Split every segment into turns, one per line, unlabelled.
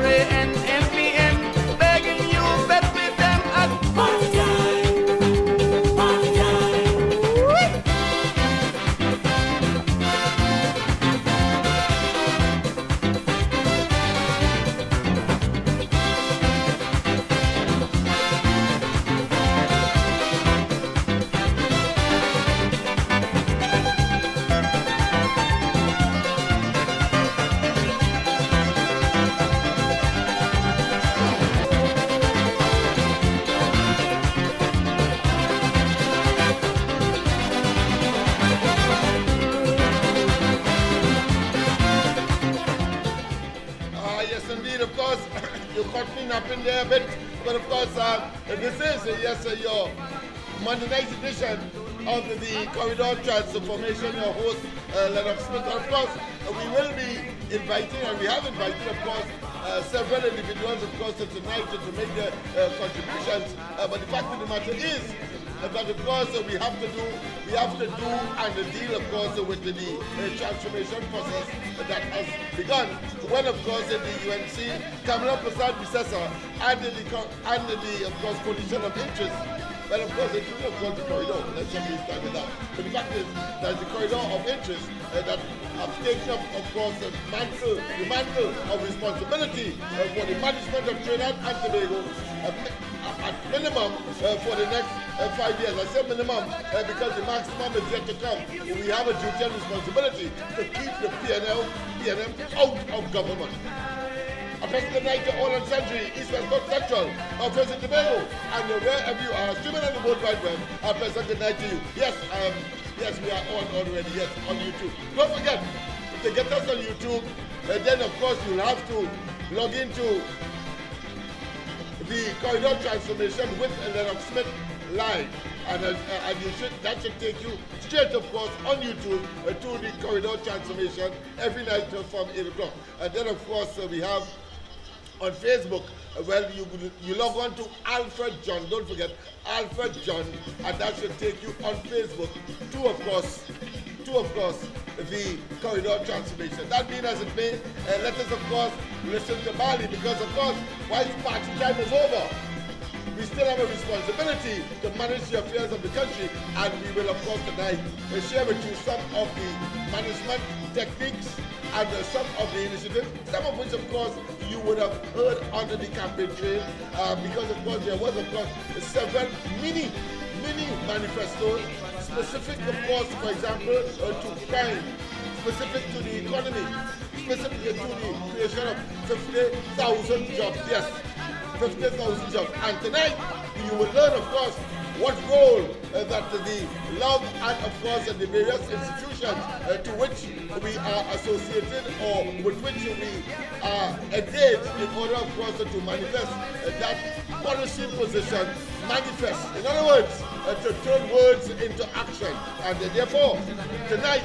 RANMPM, begging you bet with them at party time, party time.
Yes, indeed, of course, you caught me napping there a bit, but of course, this is, yes, your Monday night edition of the Corridor Transformation, your host, Lennox SmithL. Of course, we will be inviting, and we have invited, of course, several individuals, of course, tonight to make their contributions, but the fact of the matter is, that of course we have to do and deal of course with the transformation process that has begun when of course the UNC Kamala Prasad Visesa and the of course coalition of interest. Well, of course, including of course the corridor. Let's just start with that. But the fact is that the corridor of interest that have taken up, of course, the mantle of responsibility for the management of Trinidad and Tobago at minimum for the next 5 years. I say minimum because the maximum is yet to come. We have a duty and responsibility to keep the PNM out of government. A pleasant night to all and sundry, East West North Central, of President Tobago, and wherever you are, streaming on the World Wide Web, a pleasant good night to you. Yes, yes, we are on already, yes, on YouTube. Don't forget, to get us on YouTube, then of course you'll have to log into the Corridor Transformation with Lennox Smith live. And that should take you straight, of course, on YouTube to the Corridor Transformation every night from 8 o'clock. And then, of course, we have on Facebook, well, you log on to Alfred John. Don't forget Alfred John, and that should take you on Facebook to, of course, the Corridor Transformation. That being as it may, let us, of course, listen to Bali, because, of course, while party time is over, we still have a responsibility to manage the affairs of the country, and we will, of course, tonight share with you some of the management techniques and some of the initiatives, some of which, of course, you would have heard under the campaign trail, because, of course, there was, of course, several mini manifestos, specific, of course, for example, to crime, specific to the economy, specific to the creation of 50,000 jobs. Yes, 50,000 jobs. And tonight, you will learn, of course, what role that the love and, of course, the various institutions to which we are associated or with which we are engaged in order, of course, to manifest that policy position manifest. In other words, to turn words into action. And therefore, tonight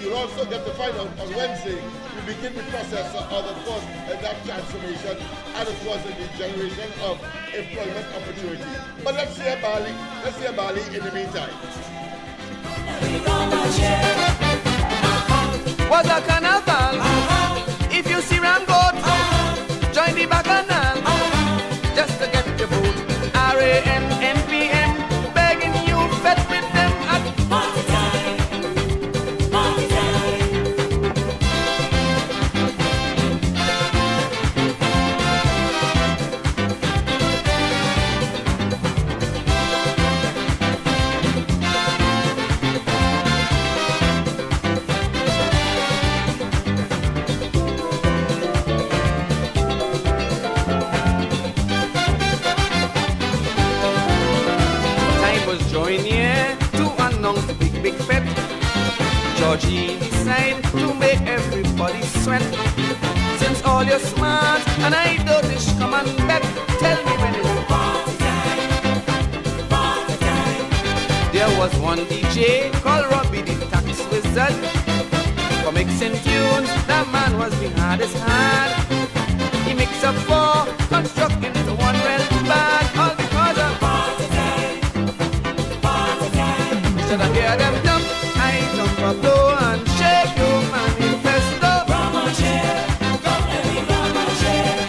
you'll also get to find out on Wednesday, we begin the process of course, that transformation and, of course, the generation of employment opportunity. But let's hear Bali. Let's hear Bali in the meantime.
Was a carnival. If you see Ramgoat, join the bacchanal. Just to get your vote. RANMPM, begging you bet with them at party time, party time. Join here to announce the big fete. Georgie decide to make everybody sweat. Since all you're smart and I dotish, come and bet. Tell me when it's party time, party time. There was one DJ called Robbie the Tax Wizard. For mixing tunes, that man was the hardest hard. He mixed up four, construct into one real bad. All because of party time. Should I hear them jump? I jump up low and shake your manifesto. From my chair, come let me from my chair.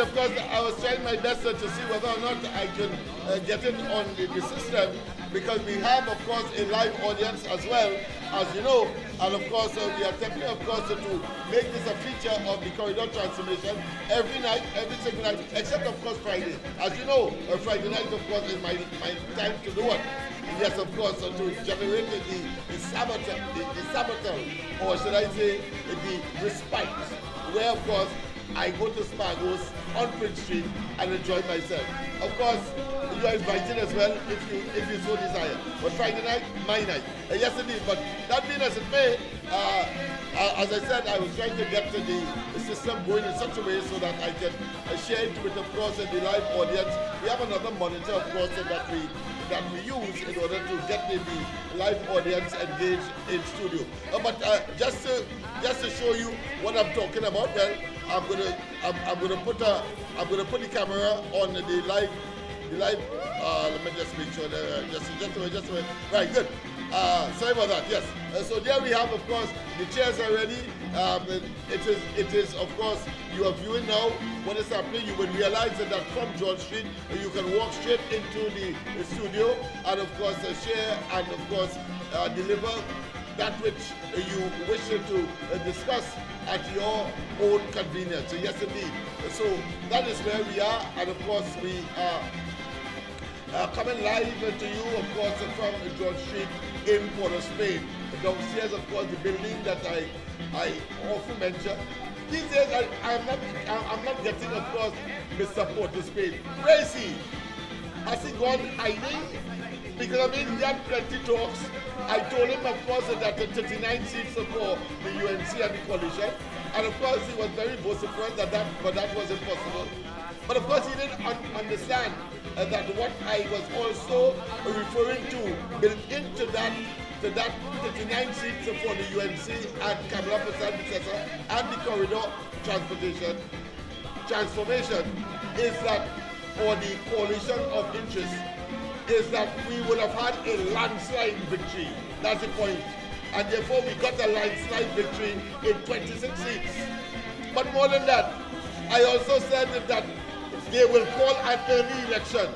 And of course, I was trying my best to see whether or not I can get it on the system, because we have, of course, a live audience as well, as you know. And of course, we are attempting, of course, to make this a feature of the corridor transformation every night, every single night, except, of course, Friday. As you know, Friday night, of course, is my time to do what? Yes, of course, to generate the saboteur, or should I say, the respite, where, of course, I go to Spargos on Prince Street and enjoy myself. Of course, you are invited as well if you so desire. But Friday night, my night. Yes, indeed. But that being as it may, as I said, I was trying to get the system going in such a way so that I can share it with, of course, the live audience. We have another monitor, of course, that we use in order to get the live audience engaged in studio. But just to show you what I'm talking about, well, I'm gonna put the camera on the live. Let me just make sure that just a minute. Right, good. Sorry about that. Yes. So there we have, of course, the chairs are ready. It is, of course, you are viewing now what is happening. You will realize that from George Street, you can walk straight into the studio and, of course, share and, of course, deliver that which you wish to discuss at your own convenience. So yes, indeed. So that is where we are, and of course we are coming live to you, of course, from George Street in Port of Spain. Downstairs, of course, the building that I often mention. These days, I'm not getting, of course, Mr. Port of Spain. Where is he? Has he gone hiding? Because I mean, he had plenty talks. I told him, of course, that the 39 seats for the UNC and the coalition, and of course, he was very vociferous that was impossible. But of course, he didn't understand that what I was also referring to built into that 39 seats for the UNC and Kamala Prasad Bissessa and the corridor transformation is that, or the coalition of interest, is that we would have had a landslide victory. That's the point. And therefore we got a landslide victory in 26 seats. But more than that, I also said that they will call an early election,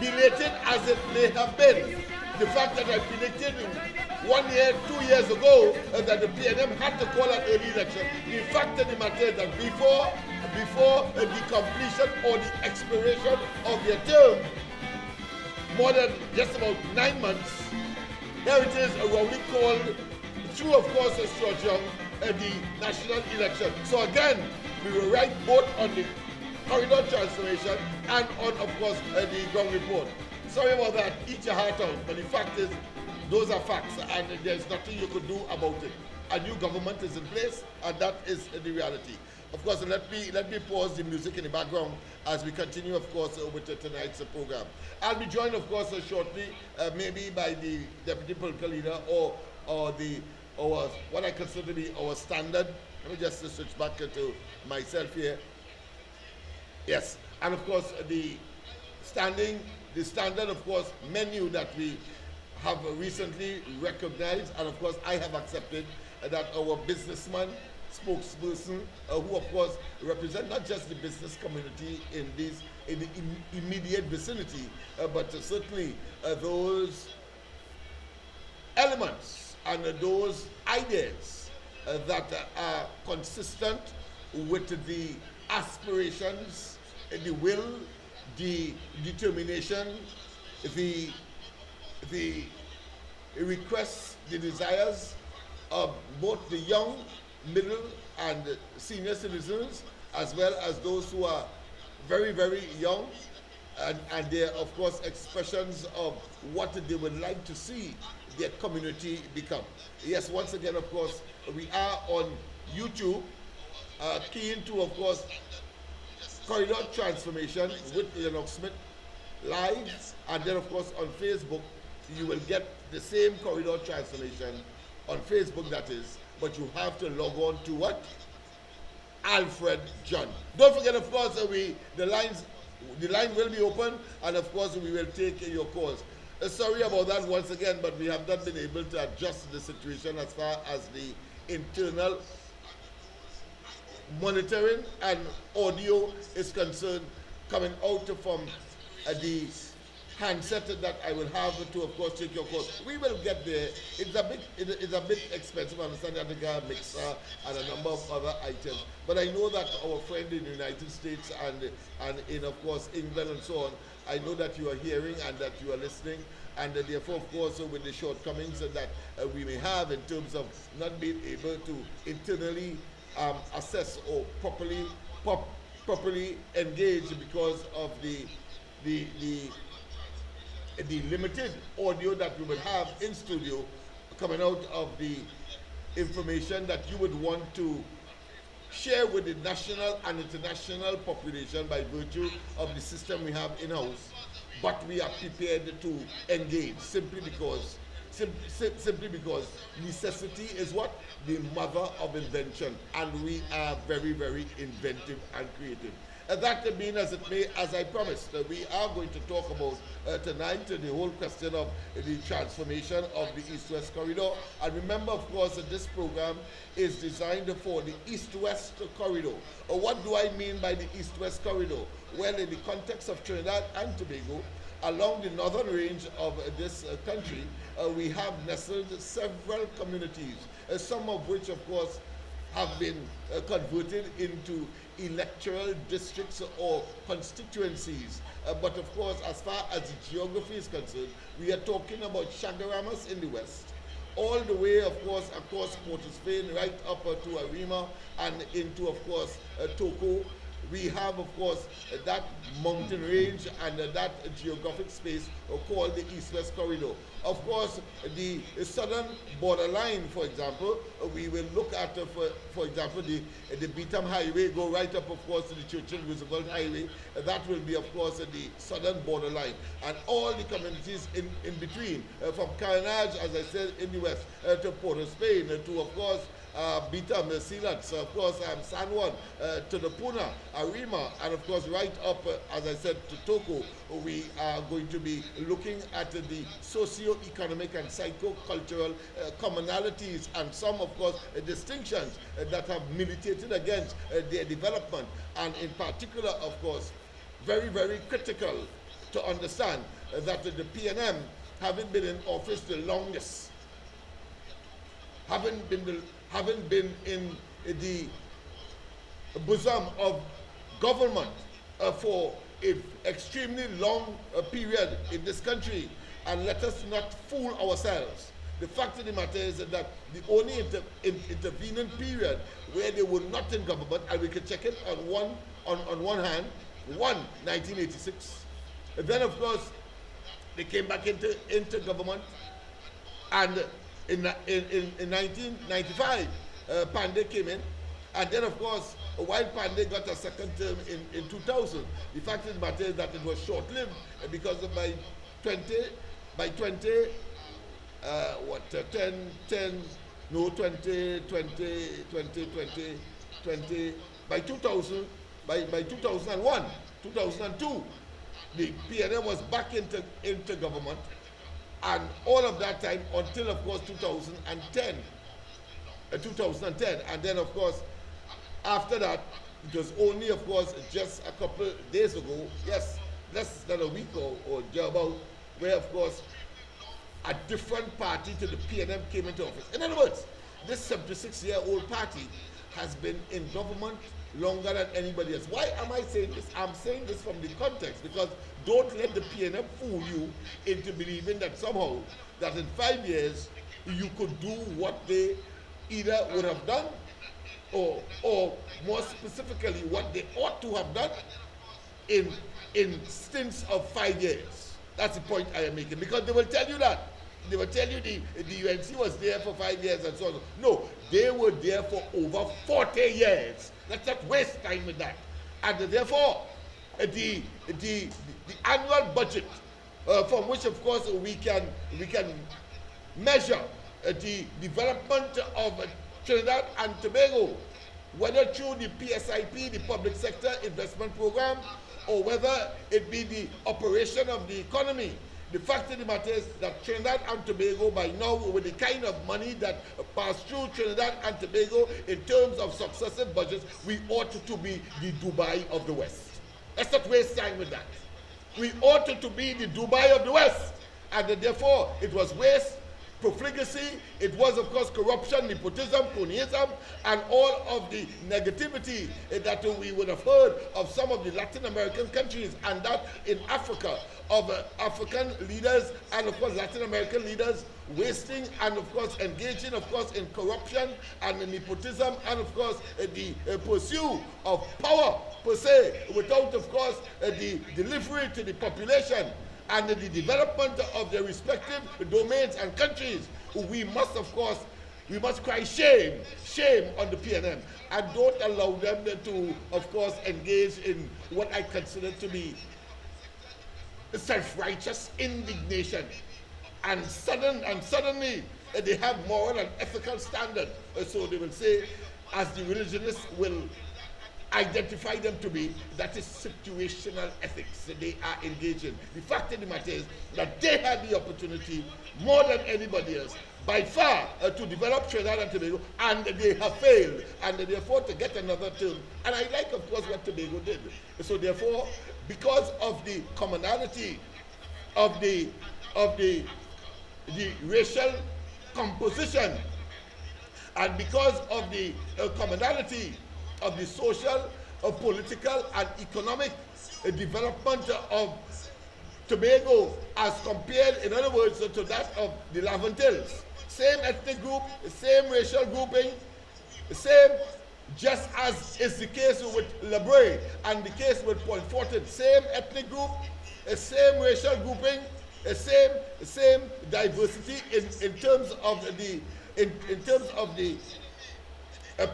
belated as it may have been. The fact that I predicted 1 year, 2 years ago that the PNM had to call an early election, the fact of the matter is that before the completion or the expiration of their term, more than just about 9 months, here it is, what we call, through of course the national election. So again, we were right both on the corridor transformation and on, of course, the ground report. Sorry about that, eat your heart out, but the fact is, those are facts, and there's nothing you could do about it. A new government is in place, and that is the reality. Of course, let me pause the music in the background as we continue, of course, with tonight's program. I'll be joined, of course, shortly, maybe by the deputy political leader or what I consider to be our standard. Let me just switch back to myself here. Yes, and of course, the standard, of course, menu that we have recently recognized, and of course, I have accepted that our businessman spokesperson, who of course represent not just the business community in the immediate vicinity, but certainly those elements and those ideas that are consistent with the aspirations, the will, the determination, the requests, the desires of both the young, middle, and senior citizens, as well as those who are very, very young, and their, of course, expressions of what they would like to see their community become. Yes, once again, of course, we are on YouTube, key into, of course, corridor transformation with Lennox Smith live, and then, of course, on Facebook, you will get the same corridor transformation on Facebook, that is, but you have to log on to what? Alfred John. Don't forget, of course, the line will be open, and of course we will take your calls. Sorry about that once again, but we have not been able to adjust the situation as far as the internal monitoring and audio is concerned, coming out from the handset that I will have to, of course, take your course. We will get there. It's a bit expensive. I understand that the mixer and a number of other items. But I know that our friend in the United States and in, of course, England and so on, I know that you are hearing and that you are listening. And therefore, of course, with the shortcomings that we may have in terms of not being able to internally assess or properly engage because of the limited audio that we would have in studio coming out of the information that you would want to share with the national and international population by virtue of the system we have in-house, but we are prepared to engage simply because necessity is what? The mother of invention, and we are very, very inventive and creative. That being as it may, as I promised, we are going to talk about tonight the whole question of the transformation of the East-West corridor. And remember, of course, that this program is designed for the East-West corridor. What do I mean by the East-West corridor? Well, in the context of Trinidad and Tobago, along the northern range of this country, we have nestled several communities, some of which, of course, have been converted into electoral districts or constituencies. But of course, as far as the geography is concerned, we are talking about Chagaramas in the west, all the way, of course, across Port of Spain, right up to Arima and into, of course, Toco. We have, of course, that mountain range and that geographic space called the East-West Corridor. Of course, the southern borderline, for example, we will look at, for example, the Beetham Highway, go right up, of course, to the Churchill Roosevelt Highway. That will be, of course, the southern borderline. And all the communities in between, from Carnage, as I said, in the west, to Port of Spain, to, of course, Beetham, Silats, of course, San Juan, to the Puna, Arima, and of course right up, as I said, to Toco. We are going to be looking at the socio-economic and psycho-cultural commonalities and some, of course, distinctions that have militated against their development. And in particular, of course, very, very critical to understand that the PNM, having been in office the longest, haven't been in the bosom of government for an extremely long period in this country. And let us not fool ourselves. The fact of the matter is that the only intervening period where they were not in government, and we can check it on one hand, 1986. And then, of course, they came back into government, and in 1995, Pandey came in, and then, of course, while Pandey got a second term in 2000, the fact of the matter is that it was short-lived because by 2020, by 2000, by 2001, 2002, the PNM was back into government. And all of that time until, of course, 2010. And then, of course, after that, it was only, of course, just a couple days ago, yes, less than a week or about, where, of course, a different party to the PNM came into office. In other words, this 76-year-old party has been in government longer than anybody else. Why am I saying this? I'm saying this from the context because don't let the PNM fool you into believing that somehow that in 5 years you could do what they either would have done or more specifically what they ought to have done in stints of 5 years. That's the point I am making, because they will tell you that. They will tell you the UNC was there for 5 years and so on. No, they were there for over 40 years. Let's not waste time with that. And therefore, the annual budget, from which, of course, we can measure the development of Trinidad and Tobago, whether through the PSIP, the Public Sector Investment Program, or whether it be the operation of the economy, The fact of the matter is that Trinidad and Tobago by now, with the kind of money that passed through Trinidad and Tobago in terms of successive budgets, we ought to be the Dubai of the West. Let's not waste time with that. We ought to be the Dubai of the West. And therefore, it was waste, profligacy, it was, of course, corruption, nepotism, cronyism, and all of the negativity that we would have heard of some of the Latin American countries, and that in Africa, of African leaders and, of course, Latin American leaders wasting and, of course, engaging, of course, in corruption and nepotism and, of course, the pursuit of power per se, without, of course, the delivery to the population and the development of their respective domains and countries. We must, of course, we must cry shame, shame on the PNM, and don't allow them to, of course, engage in what I consider to be self-righteous indignation. And suddenly they have moral and ethical standard. So they will say, as the religionists will identify them to be, that is situational ethics that they are engaged in. The fact of the matter is that they had the opportunity, more than anybody else, by far, to develop Trinidad and Tobago, and they have failed, and therefore to get another term. And I like, of course, what Tobago did. So therefore, because of the commonality of the racial composition, and because of the commonality of the social, political, and economic development of Tobago as compared, in other words, to that of the Laventilles. Same ethnic group, same racial grouping, same, just as is the case with Labre and the case with Point Fortin. Same ethnic group, same racial grouping, same diversity in terms of the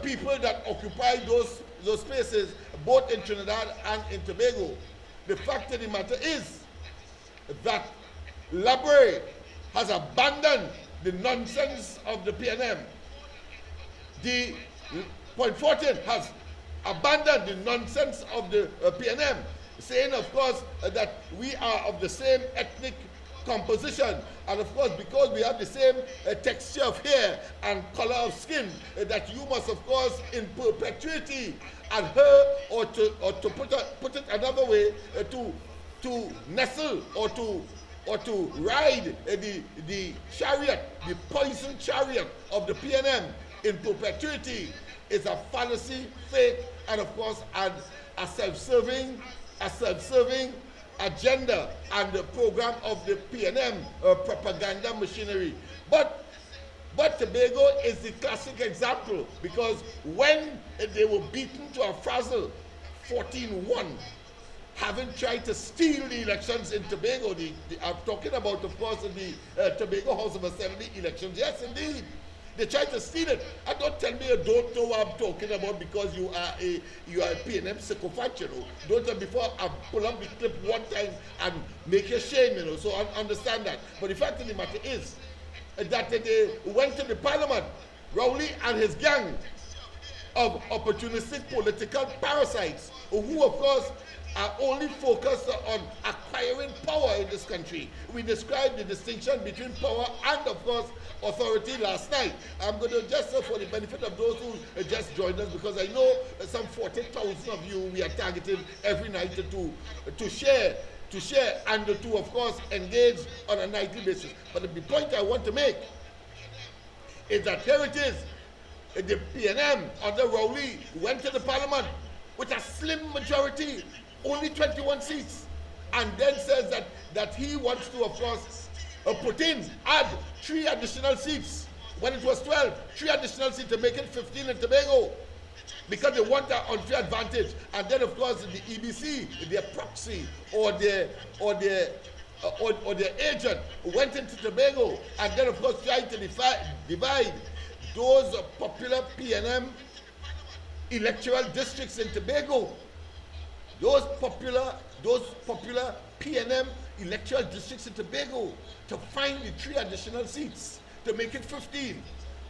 people that occupy those spaces, both in Trinidad and in Tobago. The fact of the matter is that Labre has abandoned the nonsense of the PNM. The Point Fortin has abandoned the nonsense of the PNM, saying, of course, that we are of the same ethnic composition, and of course, because we have the same texture of hair and color of skin, that you must, of course, in perpetuity adhere, or to put it another way, to nestle or to ride the chariot, the poison chariot of the PNM in perpetuity, is a fallacy, fake, and of course, a self-serving agenda and the program of the PNM propaganda machinery. But Tobago is the classic example, because when they were beaten to a frazzle 14-1, having tried to steal the elections in Tobago, I'm talking about, of course, the Tobago House of Assembly elections. Yes, indeed. They tried to steal it. And don't tell me you don't know what I'm talking about because you are a PNM sycophant, you know. Don't tell me before I pull up the clip one time and make you shame, you know. So I understand that. But the fact of the matter is that they went to the parliament, Rowley and his gang of opportunistic political parasites who, of course, are only focused on acquiring power in this country. We described the distinction between power and, of course, authority last night. I'm going to just, for the benefit of those who just joined us, because I know some 40,000 of you we are targeting every night to share and to, of course, engage on a nightly basis. But the point I want to make is that here it is. The PNM under Rowley went to the parliament with a slim majority, only 21 seats, and then says that he wants to, of course, add 3 additional seats when it was 12, 3 additional seats to make it 15 in Tobago, because they want an unfair advantage. And then, of course, the EBC, their proxy or their agent went into Tobago and then, of course, tried to divide those popular PNM electoral districts in Tobago. Those popular PNM electoral districts in Tobago, to find the 3 additional seats to make it 15.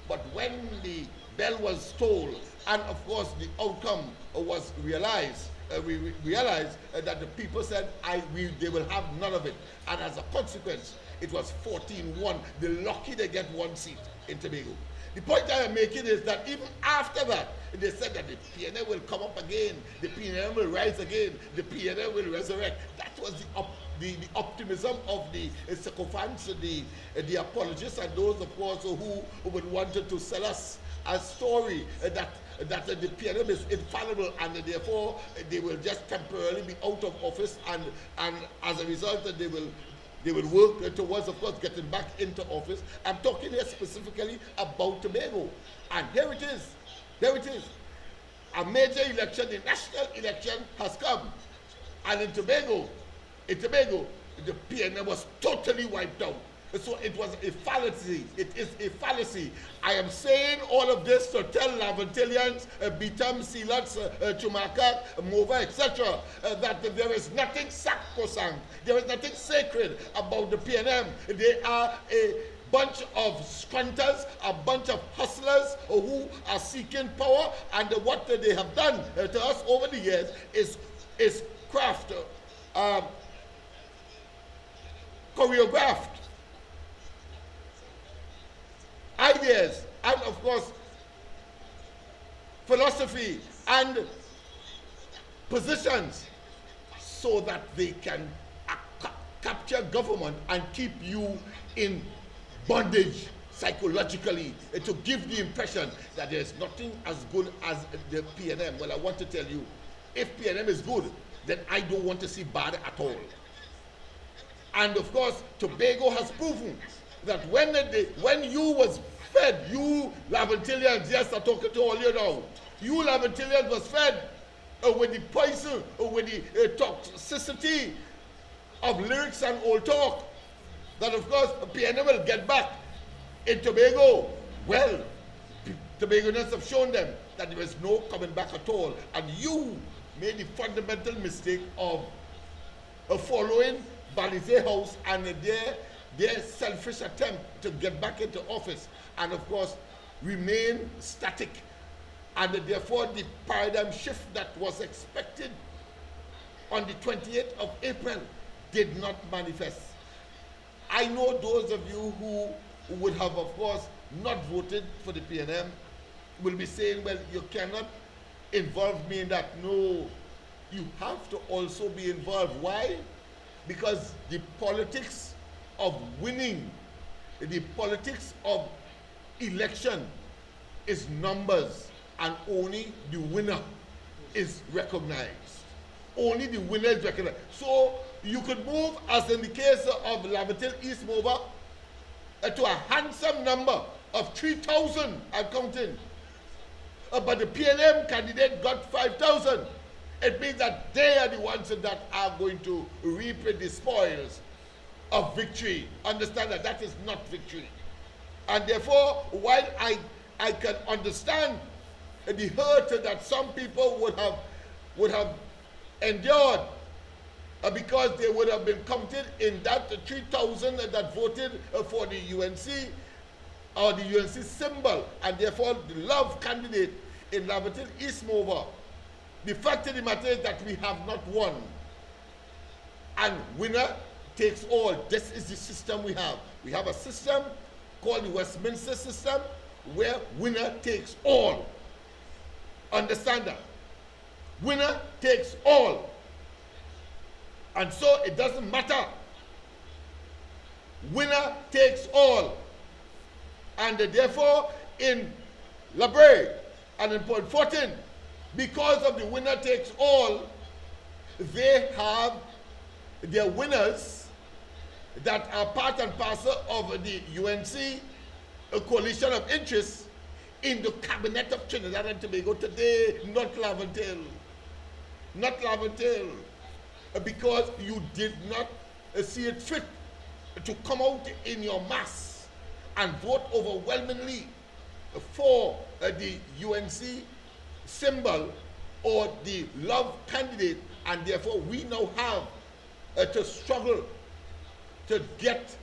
But when the bell was tolled, and of course the outcome was realized. We realized that the people said they will have none of it, and as a consequence it was 14-1. They're lucky they get one seat in Tobago. The point I am making is that even after that, they said that the PNM will come up again, the PNM will rise again, the PNM will resurrect. That was the optimism of the sycophants, the apologists, and those, of course, who would wanted to sell us a story that the PNM is infallible, and therefore they will just temporarily be out of office, and as a result they will work towards, of course, getting back into office. I'm talking here specifically about Tobago. And here it is. A major election, the national election has come. And in Tobago, the PNM was totally wiped out. So it was a fallacy. It is a fallacy. I am saying all of this to tell Laventillians, Bitam, Silats, Chumakak, Mova, etc., that there is nothing sacrosanct, there is nothing sacred about the PNM. They are a bunch of scrunters, a bunch of hustlers who are seeking power, and what they have done to us over the years is craft, choreographed ideas, and of course philosophy and positions, so that they can capture government and keep you in bondage psychologically, to give the impression that there is nothing as good as the PNM. Well, I want to tell you, if PNM is good, then I don't want to see bad at all. And of course, Tobago has proven that when you was fed, you Laventillians, yes, I'm talking to all you now, you Laventillians was fed with the poison, with the toxicity of lyrics and old talk, that of course PNM will get back in Tobago. Well, Tobagonians have shown them that there is no coming back at all, and you made the fundamental mistake of following Balize House and their selfish attempt to get back into office, and of course remain static, and therefore the paradigm shift that was expected on the 28th of April did not manifest. I know those of you who would have, of course, not voted for the PNM will be saying, well, you cannot involve me in that. No, you have to also be involved. Why? Because the politics of winning, the politics of election is numbers, and only the winner is recognized. Only the winner is recognized. So you could move, as in the case of Laventille East Mova, to a handsome number of 3,000, I'm counting. But the PNM candidate got 5,000. It means that they are the ones that are going to reap the spoils of victory. Understand that that is not victory. And therefore, while I can understand the hurt that some people would have endured, because they would have been counted in that 3,000 that voted for the UNC, or the UNC symbol, and therefore the love candidate in Laventille East Mova. The fact of the matter is that we have not won. And winner takes all. This is the system we have. We have a system called the Westminster system, where winner takes all. Understand that? Winner takes all. And so it doesn't matter. Winner takes all. And therefore, in La Brea and in Point 14, because of the winner takes all, they have their winners that are part and parcel of the UNC, a coalition of interests, in the cabinet of Trinidad and Tobago today, not Laventille. Not Laventille. Because you did not see it fit to come out in your mass and vote overwhelmingly for the UNC symbol or the love candidate, and therefore we now have to struggle to get,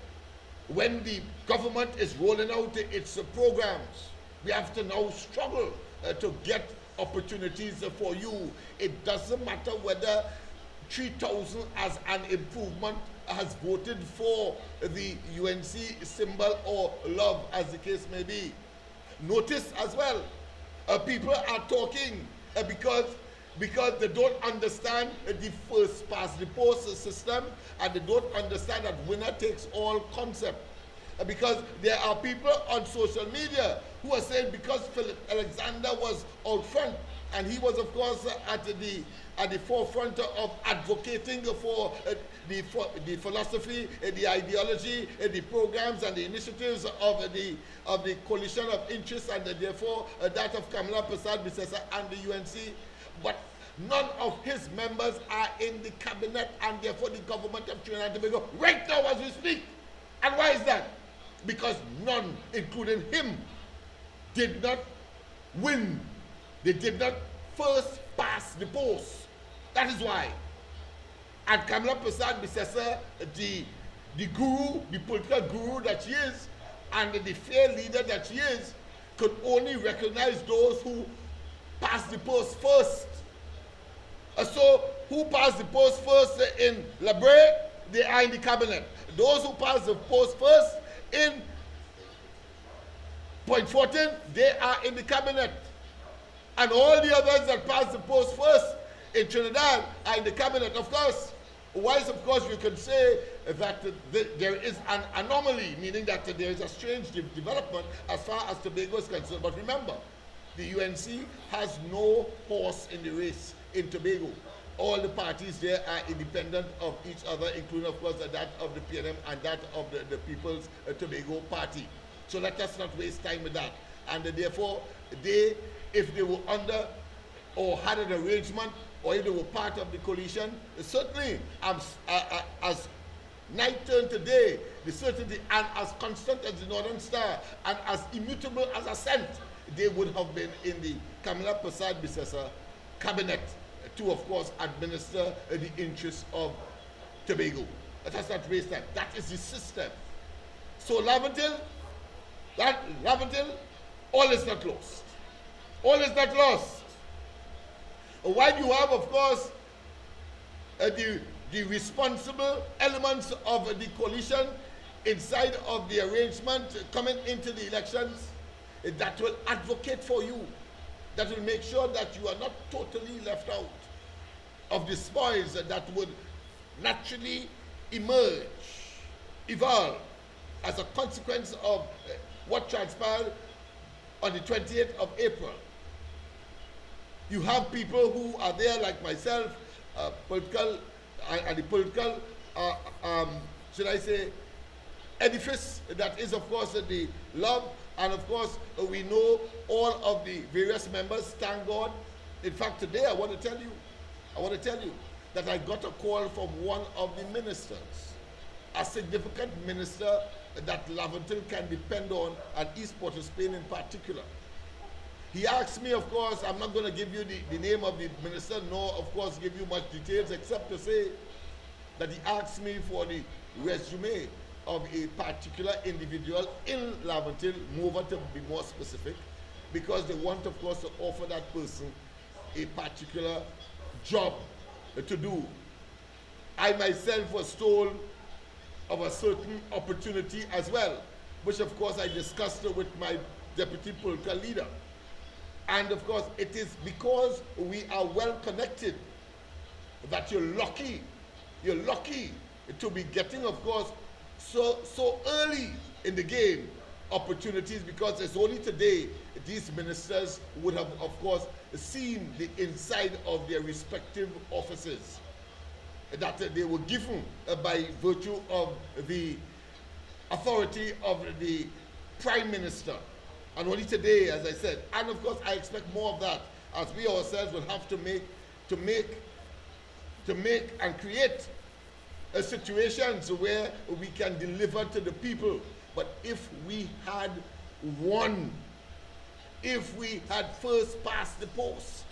when the government is rolling out its programs, We have to now struggle to get opportunities for you. It doesn't matter whether 3,000 as an improvement has voted for the UNC symbol or love, as the case may be. Notice as well, people are talking because they don't understand the first past the post system, and they don't understand that winner takes all concept. Because there are people on social media who are saying because Philip Alexander was out front, and he was of course at the forefront of advocating for the philosophy, the ideology, the programs and the initiatives of the coalition of interests, and therefore that of Kamala Persad-Bissessar and the UNC. But none of his members are in the cabinet, and therefore the government of Trinidad and Tobago right now as we speak. And why is that? Because none, including him, did not win. They did not first pass the post. That is why. And Kamala Persad-Bissessar, the guru, the political guru that she is, and the fair leader that she is, could only recognize those who passed the post first. So, who passed the post first in La Brea? They are in the cabinet. Those who passed the post first in Point 14, they are in the cabinet. And all the others that passed the post first in Trinidad are in the cabinet, of course. Whilst, of course, you can say that there is an anomaly, meaning that there is a strange development as far as Tobago is concerned. But remember, the UNC has no horse in the race in Tobago. All the parties there are independent of each other, including, of course, that of the PNM and that of the People's Tobago Party. So let us not waste time with that. And therefore, if they were under or had an arrangement, or if they were part of the coalition, certainly, as night turned to day, the certainty, and as constant as the Northern Star, and as immutable as a cent, they would have been in the Kamala Persad-Bissessar cabinet to, of course, administer the interests of Tobago. Let us not waste time. That is the system. So Laventille, all is not lost. All is not lost. While you have, of course, the responsible elements of the coalition inside of the arrangement coming into the elections, that will advocate for you, that will make sure that you are not totally left out of the spoils that would naturally evolve as a consequence of what transpired on the 28th of April. You have people who are there like myself, political, and the political, should I say, edifice that is, of course, the love, and of course, we know all of the various members, thank God. In fact, today I want to tell you that I got a call from one of the ministers, a significant minister that Laventille can depend on, and East Port of Spain in particular. He asked me, of course, I'm not going to give you the name of the minister, nor, of course, give you much details, except to say that he asked me for the resume of a particular individual in Laventille, Mova to be more specific, because they want, of course, to offer that person a particular job to do. I myself was told of a certain opportunity as well, which, of course, I discussed with my deputy political leader. And of course, it is because we are well connected that you're lucky to be getting, of course, so early in the game opportunities, because it's only today these ministers would have, of course, seen the inside of their respective offices that they were given by virtue of the authority of the Prime Minister. And only today, as I said, and of course I expect more of that, as we ourselves will have to make and create situations where we can deliver to the people. But if we had won, if we had first passed the post,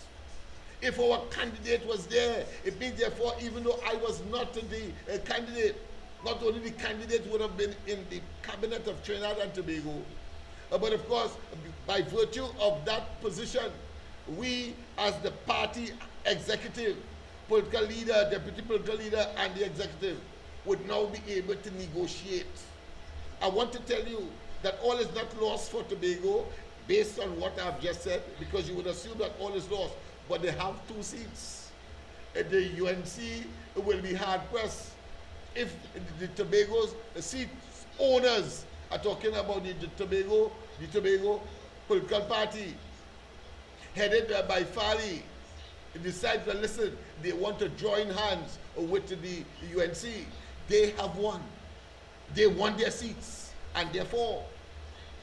if our candidate was there, it means therefore, even though I was not the candidate, not only the candidate would have been in the cabinet of Trinidad and Tobago, But of course, by virtue of that position, we as the party executive, political leader, deputy political leader, and the executive would now be able to negotiate. I want to tell you that all is not lost for Tobago based on what I've just said, because you would assume that all is lost, but they have 2 seats. The UNC will be hard pressed if the Tobago's seat owners are talking about the Tobago political party headed by Fali decide to listen, they want to join hands with the UNC. They have won. They won their seats, and therefore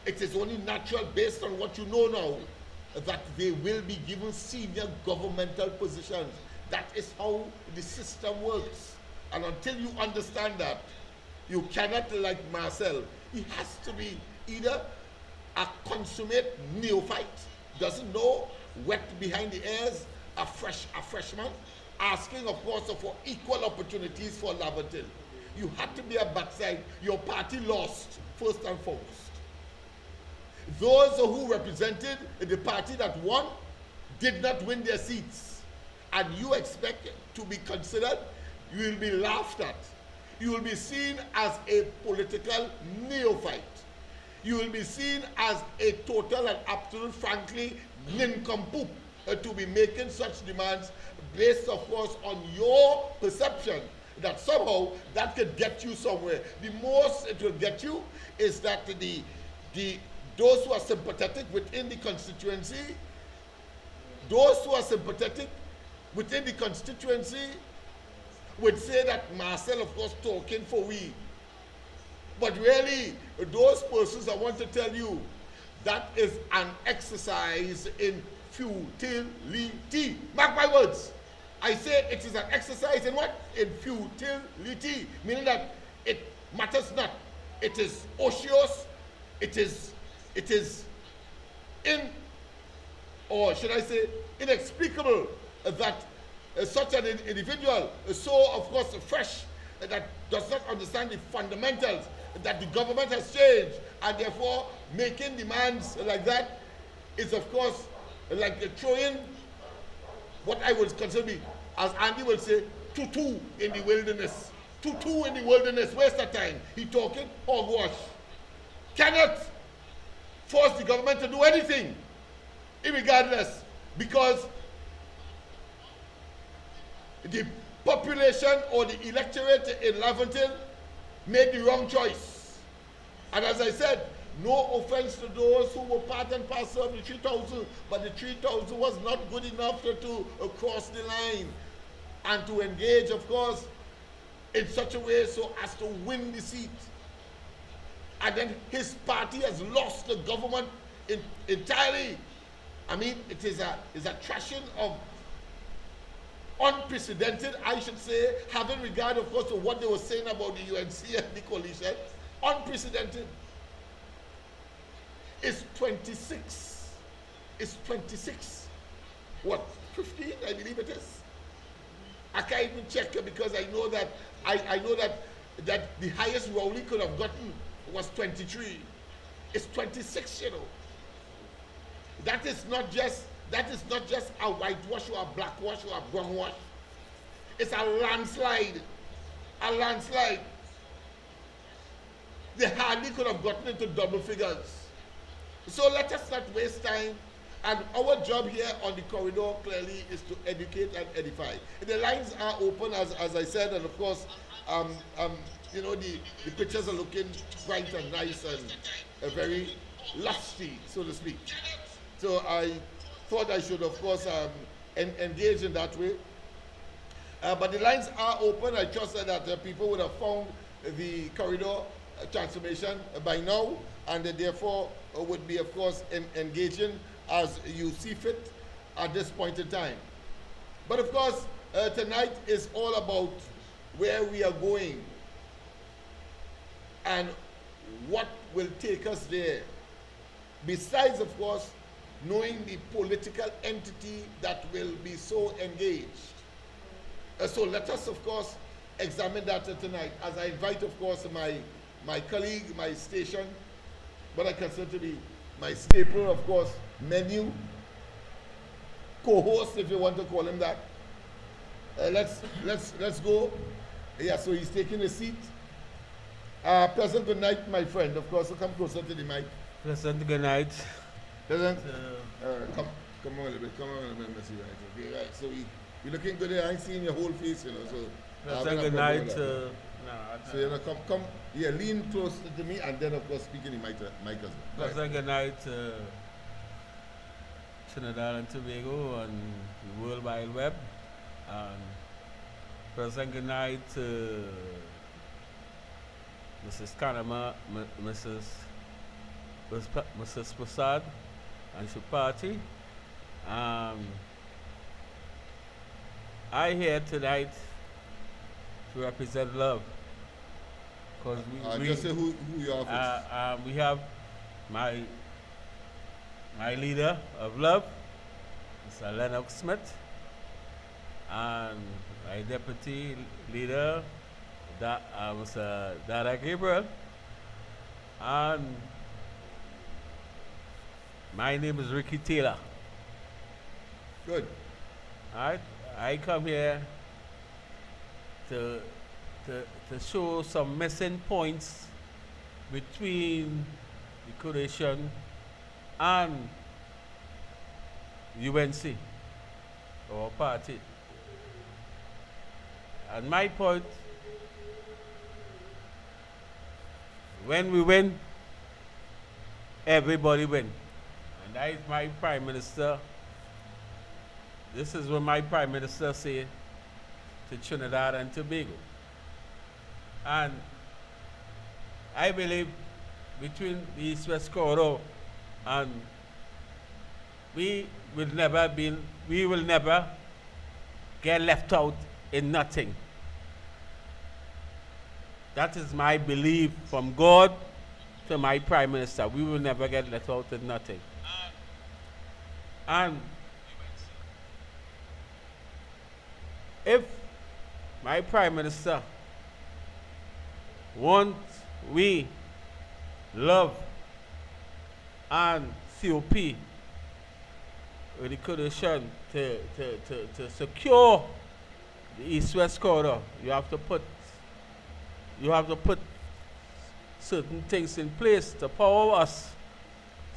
it is only natural, based on what you know now, that they will be given senior governmental positions. That is how the system works. And until you understand that, you cannot, like Marcel, he has to be either a consummate neophyte, doesn't know, wet behind the ears, a freshman, asking, of course, for equal opportunities for Laventille. You had to be a backside. Your party lost, first and foremost. Those who represented the party that won did not win their seats. And you expect to be considered, you will be laughed at. You will be seen as a political neophyte. You will be seen as a total and absolute, frankly, nincompoop to be making such demands based, of course, on your perception that somehow that could get you somewhere. The most it will get you is that those who are sympathetic within the constituency, would say that Marcel, of course, talking for we. But really, those persons, I want to tell you, that is an exercise in futility. Mark my words. I say it is an exercise in what? In futility. Meaning that it matters not. It is ocious. It is inexplicable that such an individual is so, of course, fresh, that does not understand the fundamentals, that the government has changed, and therefore making demands like that is, of course, like throwing what I would consider be, as Andy will say, tutu in the wilderness. Tutu in the wilderness, waste of time. He talking hogwash. Cannot force the government to do anything, irregardless, because the population or the electorate in Laventille made the wrong choice. And as I said, no offense to those who were part and parcel of the 3,000, but the 3,000 was not good enough to cross the line and to engage, of course, in such a way so as to win the seat. And then his party has lost the government entirely. I mean, it is a trashing of unprecedented, I should say, having regard, of course, to what they were saying about the UNC and the coalition. Unprecedented. It's 26. It's 26. What? 15, I believe it is. I can't even check because I know that that the highest Rowley could have gotten was 23. It's 26, you know. That is not just a whitewash or a blackwash or a brownwash. It's a landslide. A landslide. They hardly could have gotten into double figures. So let us not waste time. And our job here on the corridor clearly is to educate and edify. The lines are open, as I said, and of course, you know, the pictures are looking bright and nice and very lusty, so to speak. So I thought I should, of course, engage in that way. But the lines are open. I trust that people would have found the corridor transformation by now, and therefore would be, of course, engaging as you see fit at this point in time. But of course, tonight is all about where we are going and what will take us there. Besides, of course, knowing the political entity that will be so engaged. So let us, of course, examine that tonight, as I invite, of course, my colleague, my station, what I consider to be my staple, of course, menu, co-host, if you want to call him that. Let's go. Yeah, so he's taking a seat. Pleasant good night, my friend. Of course, so come closer to the mic.
Pleasant good night.
Pleasant. Come on a little bit. Come on a little bit, Missy. Right. Okay, right. So you're looking good there. I ain't seeing your whole face, you know. So
pleasant good night.
So you know, come. Yeah, lean close to me, and then of course speak in the mic as well.
Pleasant good night, Trinidad and Tobago and the World Wide Web. Pleasant good night to Mrs. Kanama, Mrs. Prasad and Shupati. I here tonight to represent love. Because
just say who you are first.
We have my leader of love, Mr. Lennox Smith, and my deputy leader, Mr. Dada Gabriel, and my name is Ricky Taylor.
Good.
Alright, I come here to show some missing points between the coalition and UNC, our party. And my point, when we win, everybody win. And that is my Prime Minister. This is what my Prime Minister said to Trinidad and Tobago. And I believe between the East-West corridor and we will never get left out in nothing. That is my belief from God to my Prime Minister. We will never get left out in nothing. And if my Prime Minister wants we love and COP with the coalition to secure the East-West corridor, you have to put certain things in place to power us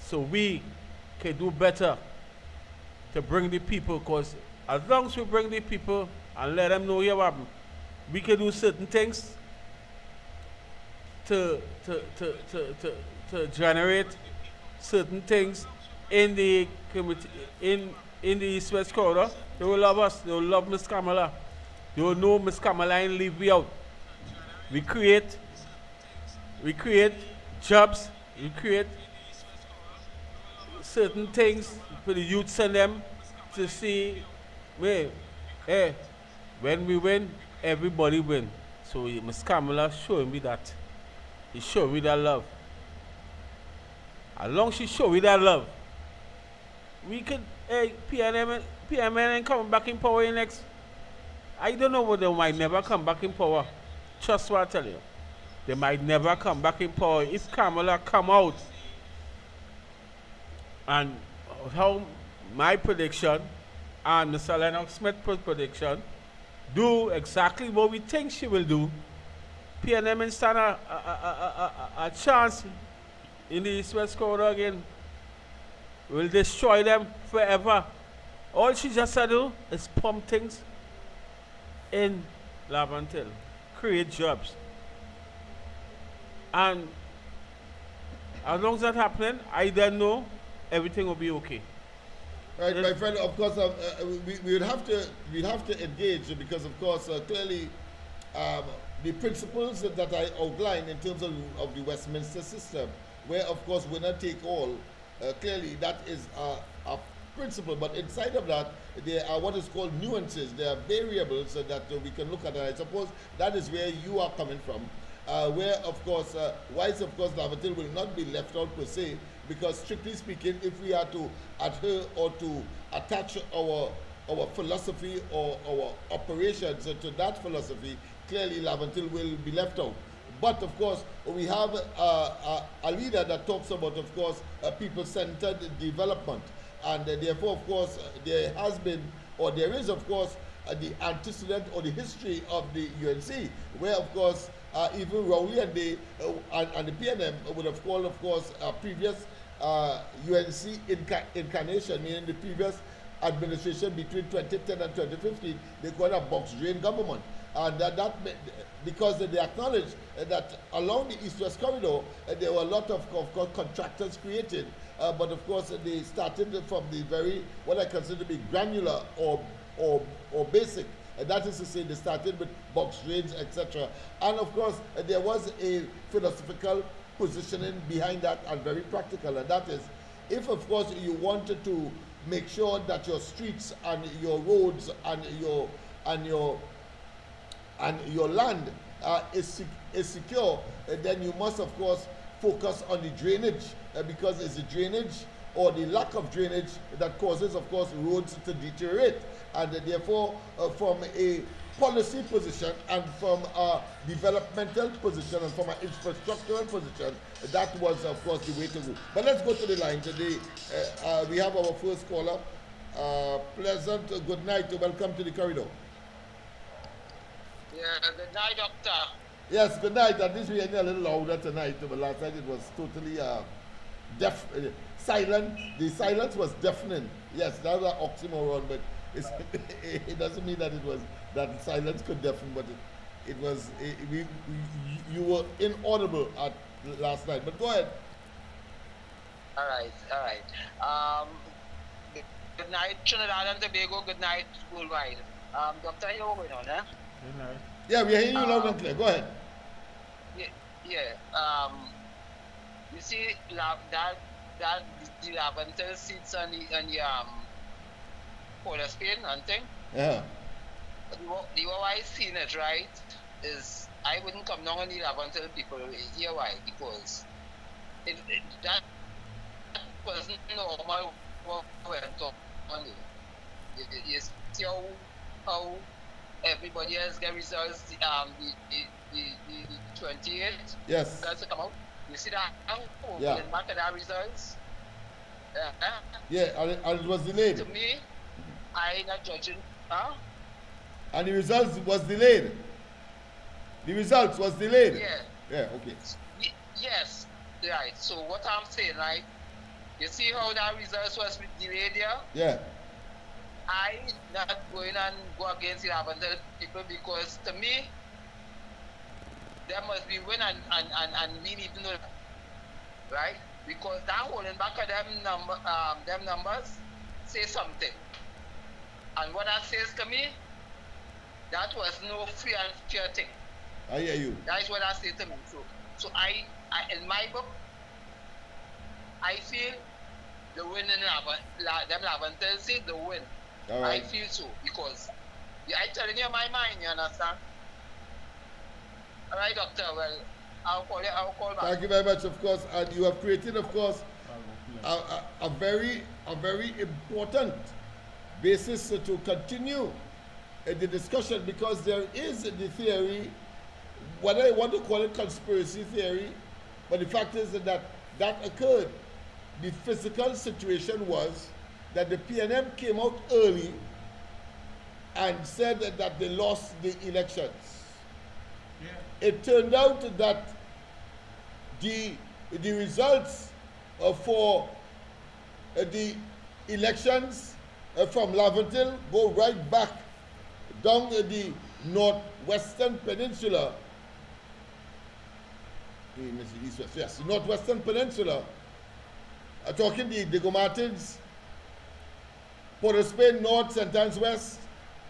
so we can do better to bring the people, because as long as we bring the people and let them know what happened, we can do certain things to generate certain things in the community, in the East-West corridor. They will love us. They will love Miss Kamala. They will know Miss Kamala and leave me out. We create jobs. We create certain things for the youths and them to see, when we win, everybody win. So Miss Kamala showing me that. He showed me that love. As long as she showed me that love, we could, PMN coming back in power in next. I don't know whether they might never come back in power. Trust what I tell you. They might never come back in power if Kamala come out. And how my prediction and Mr. Lennox Smith's prediction do exactly what we think she will do, PNM stand a chance in the East-West corridor again. Will destroy them forever. All she just said do is pump things in Laventille, create jobs. And as long as that's happening, I then know everything will be okay.
Right, my friend. Of course, we'd have to engage because, of course, clearly, the principles that I outlined in terms of the Westminster system, where, of course, winner take all. Clearly, that is a principle. But inside of that, there are what is called nuances. There are variables that we can look at. And I suppose that is where you are coming from. Where, of course, whilst, of course, Laventille will not be left out per se, because strictly speaking, if we are to adhere or to attach our philosophy or our operations to that philosophy, clearly Laventille will be left out. But of course, we have a leader that talks about, of course, people-centered development. And therefore, of course, there has been, or there is, of course, the antecedent or the history of the UNC, where, of course, even Rowley and the PNM would have called, of course, previous UNC incarnation, meaning the previous administration between 2010 and 2015, they called a box drain government. And that because they acknowledged that along the East-West corridor, there were a lot of contractors created, but of course they started from the very, what I consider to be granular or basic. That is to say, they started with box drains, etc. And of course, there was a philosophical positioning behind that and very practical, and that is, if of course you wanted to make sure that your streets and your roads and your land is secure, then you must of course focus on the drainage, because it's the drainage or the lack of drainage that causes, of course, roads to deteriorate. And therefore, from a policy position and from a developmental position and from an infrastructural position, that was, of course, the way to go. But let's go to the line today. We have our first caller. Pleasant good night. Welcome to the corridor.
Yeah, good night, Doctor.
Yes, good night. At least we are a little louder tonight. But last night it was totally silent. The silence was deafening. Yes, that was an oxymoron, but it doesn't mean that it was that silence could deafen, but it was you were inaudible at last night. But go ahead.
All right. Good night, Trinidad and Tobago. Good night, worldwide. Doctor, you know what's going on, eh?
Good night.
Yeah, we are hearing you loud and clear. Go ahead.
Yeah. You see, the Laventille seats and the Port of Spain and thing.
Yeah.
The way I seen it, right, is I wouldn't come down on the Laventille people here. Why? Because that wasn't normal what went on. You see how everybody else get results. The 28.
Yes.
Results come out. You see that?
Yeah.
In back of that results.
Yeah, and it was delayed.
To me, I not judging. Huh?
And the results was delayed. The results was delayed.
Yeah.
Yeah. Okay.
Yes. Right. So what I'm saying, right? You see how that results was delayed here?
Yeah.
I not going and go against the Laventille people, because to me, there must be win and win even though, right? Because that holding back of them numbers say something. And what that says to me, that was no free and fair thing.
I hear you.
That is what I say to me. So I in my book, I feel the win in them Laventille say the win.
All right.
I feel so, because I telling you my mind, you understand? All right, Doctor. Well, I'll call back.
Thank you very much, of course. And you have created, of course, a very important basis to continue the discussion, because there is the theory, whether I want to call it conspiracy theory, but the fact is that occurred. The physical situation was that the PNM came out early and said that they lost the elections. Yeah. It turned out that the results for the elections from Laventille go right back down the northwestern peninsula. Yes, northwestern peninsula. Talking the Diego Martins, Port of Spain North, St. Anne's West,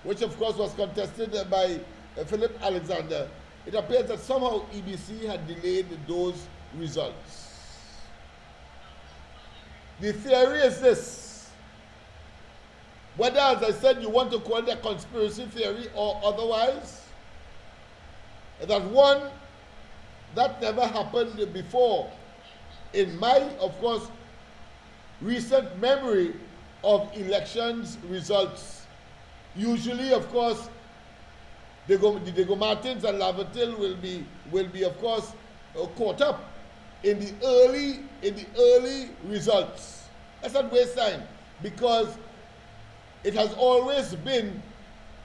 which of course was contested by Philip Alexander. It appears that somehow EBC had delayed those results. The theory is this: whether, as I said, you want to call it a conspiracy theory or otherwise, that one, that never happened before in my, of course, recent memory of elections results. Usually, of course, the Martins and Laventille will be of course caught up in the early results. Let's not waste time, because it has always been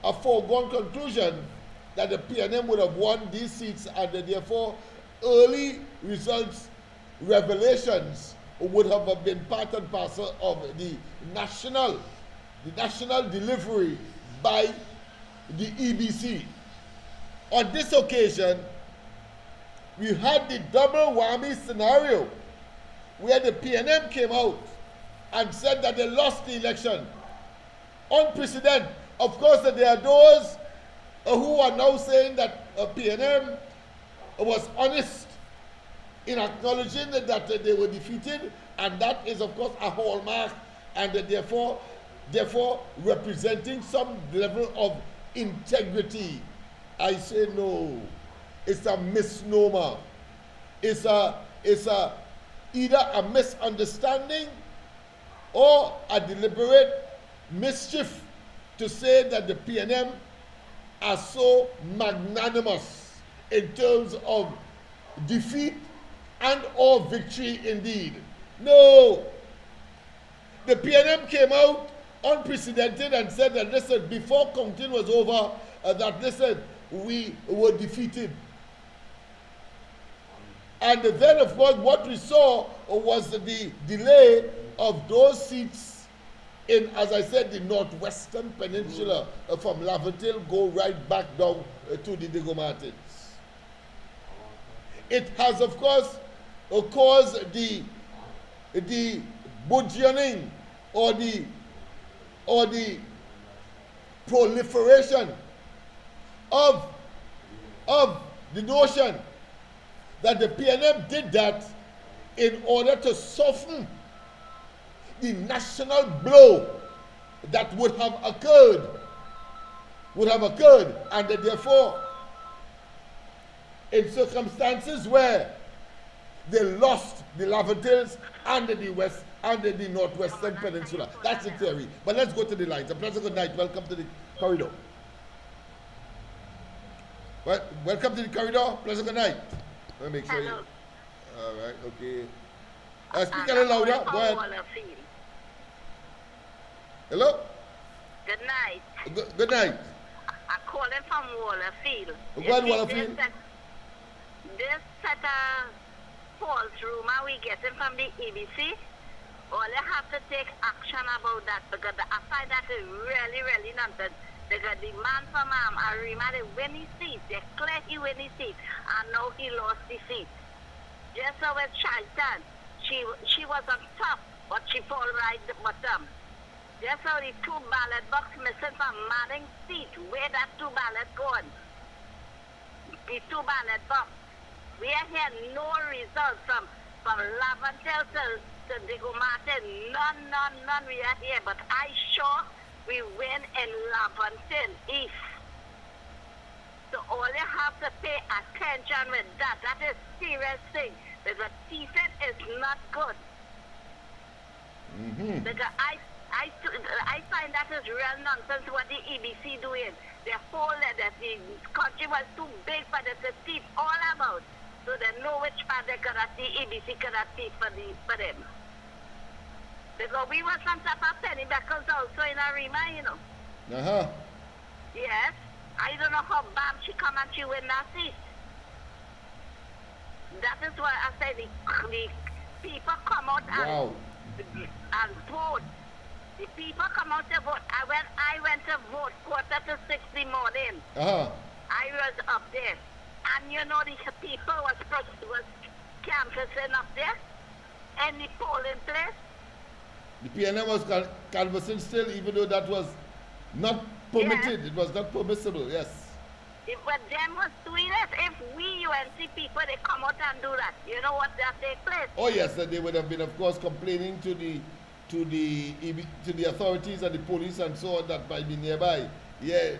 a foregone conclusion that the PNM would have won these seats, and therefore early results revelations would have been part and parcel of the national delivery by the EBC. On this occasion, we had the double whammy scenario where the PNM came out and said that they lost the election. Unprecedented. Of course, there are those who are now saying that PNM was honest in acknowledging that they were defeated, and that is of course a hallmark, and therefore representing some level of integrity. I say no. It's a misnomer. It's either a misunderstanding or a deliberate mischief to say that the PNM are so magnanimous in terms of defeat and or victory indeed. No. The PNM came out unprecedented and said that, listen, before counting was over, that, listen, we were defeated. And then, of course, what we saw was the delay of those seats in, as I said, the northwestern peninsula from Laventille go right back down to the Diego Martins. It has, of course, caused the burgeoning or the proliferation of the notion that the PNM did that in order to soften the national blow that would have occurred, and that therefore, in circumstances where they lost the Laventilles and the west and the northwestern peninsula. That's the theory. But let's go to the lines. A pleasant good night. Welcome to the corridor. Well, welcome to the corridor. Pleasant good night. Let me make sure you. All right. Okay. Speak a little louder. Go ahead. Hello?
Good night.
Good night.
I'm calling from Wallerfield.
Go ahead, Wallerfield.
This set of false rumor we getting from the EBC, all you have to take action about that, because I find that is really, really nonsense. Because the man from Arima, they win his seat. They clear he win his seat, and now he lost the seat. Just so with Charlton, she was on top, but she fall right the bottom. Just how the 2 ballot box missing from Manning seat. Where that 2 ballot gone? The 2 ballot box. We are here no results from Laventille to Diego Martin. None we are here. But I sure we win in Laventille East. So all you have to pay attention with that. That is serious thing. Because thieving is not good.
Mm-hmm.
Because I find that is real nonsense what the EBC doing. They hold that the country was too big for them to thief all about. So they know which part they could have, the EBC could have thief for them. Because we was on top of Penny Beckles also in Arima, you know.
Uh-huh.
Yes. I don't know how bad she come and she win that seat. That is why I say the people come out and vote. The people come out to vote. I went to vote 5:45 in the morning.
Uh-huh.
I was up there. And you know the people was canvassing up there in the polling place.
The PNM was canvassing still, even though that was not permitted.
Yes.
It was not permissible, yes.
But them was doing it. If we UNC people, they come out and do that, you know what that take place?
Oh yes, they would have been, of course, complaining to the authorities and the police and so on that might be nearby. Yeah,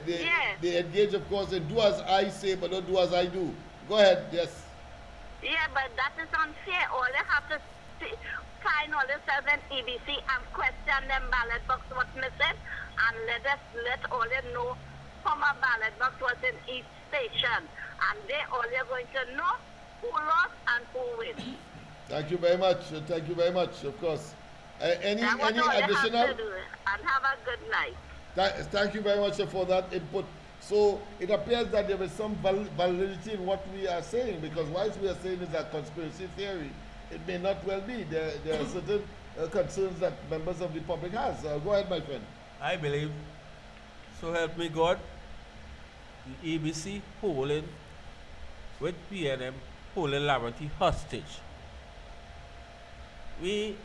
they engage, of course, and do as I say, but don't do as I do. Go ahead, yes.
Yeah, but that is unfair. All they have to find all themselves in EBC and question them ballot box what's missing, and let all them know from a ballot box was in each station. And they all are going to know who lost and who wins.
Thank you very much. Thank you very much, of course. Any
That was all
additional?
they have to do. And have a good night.
Thank you very much for that input. So it appears that there is some validity in what we are saying, because whilst we are saying it's a conspiracy theory, it may not well be. There are certain concerns that members of the public has. Go ahead, my friend.
I believe, so help me God, the ABC holding with PNM holding Laventille hostage. We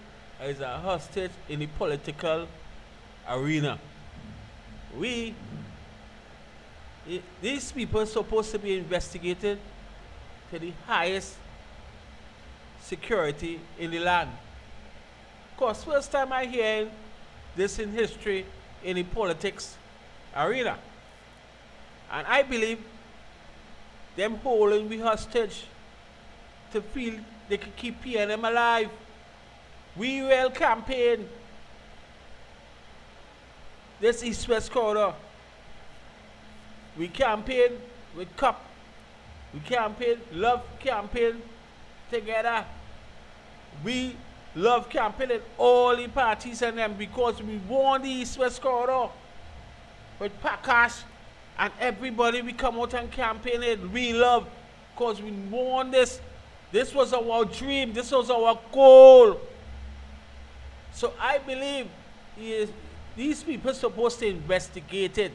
is a hostage in the political arena. These people are supposed to be investigated to the highest security in the land. Of course, first time I hear this in history in the politics arena. And I believe them holding we hostage to feel they can keep PNM alive. We will campaign this East-West corridor. We campaign with CUP. We campaign, love campaign together. We love campaigning all the parties and them because we won the East-West corridor with Pakash and everybody we come out and campaign it. We love because we won this. This was our dream. This was our goal. So I believe these people are supposed to investigate it.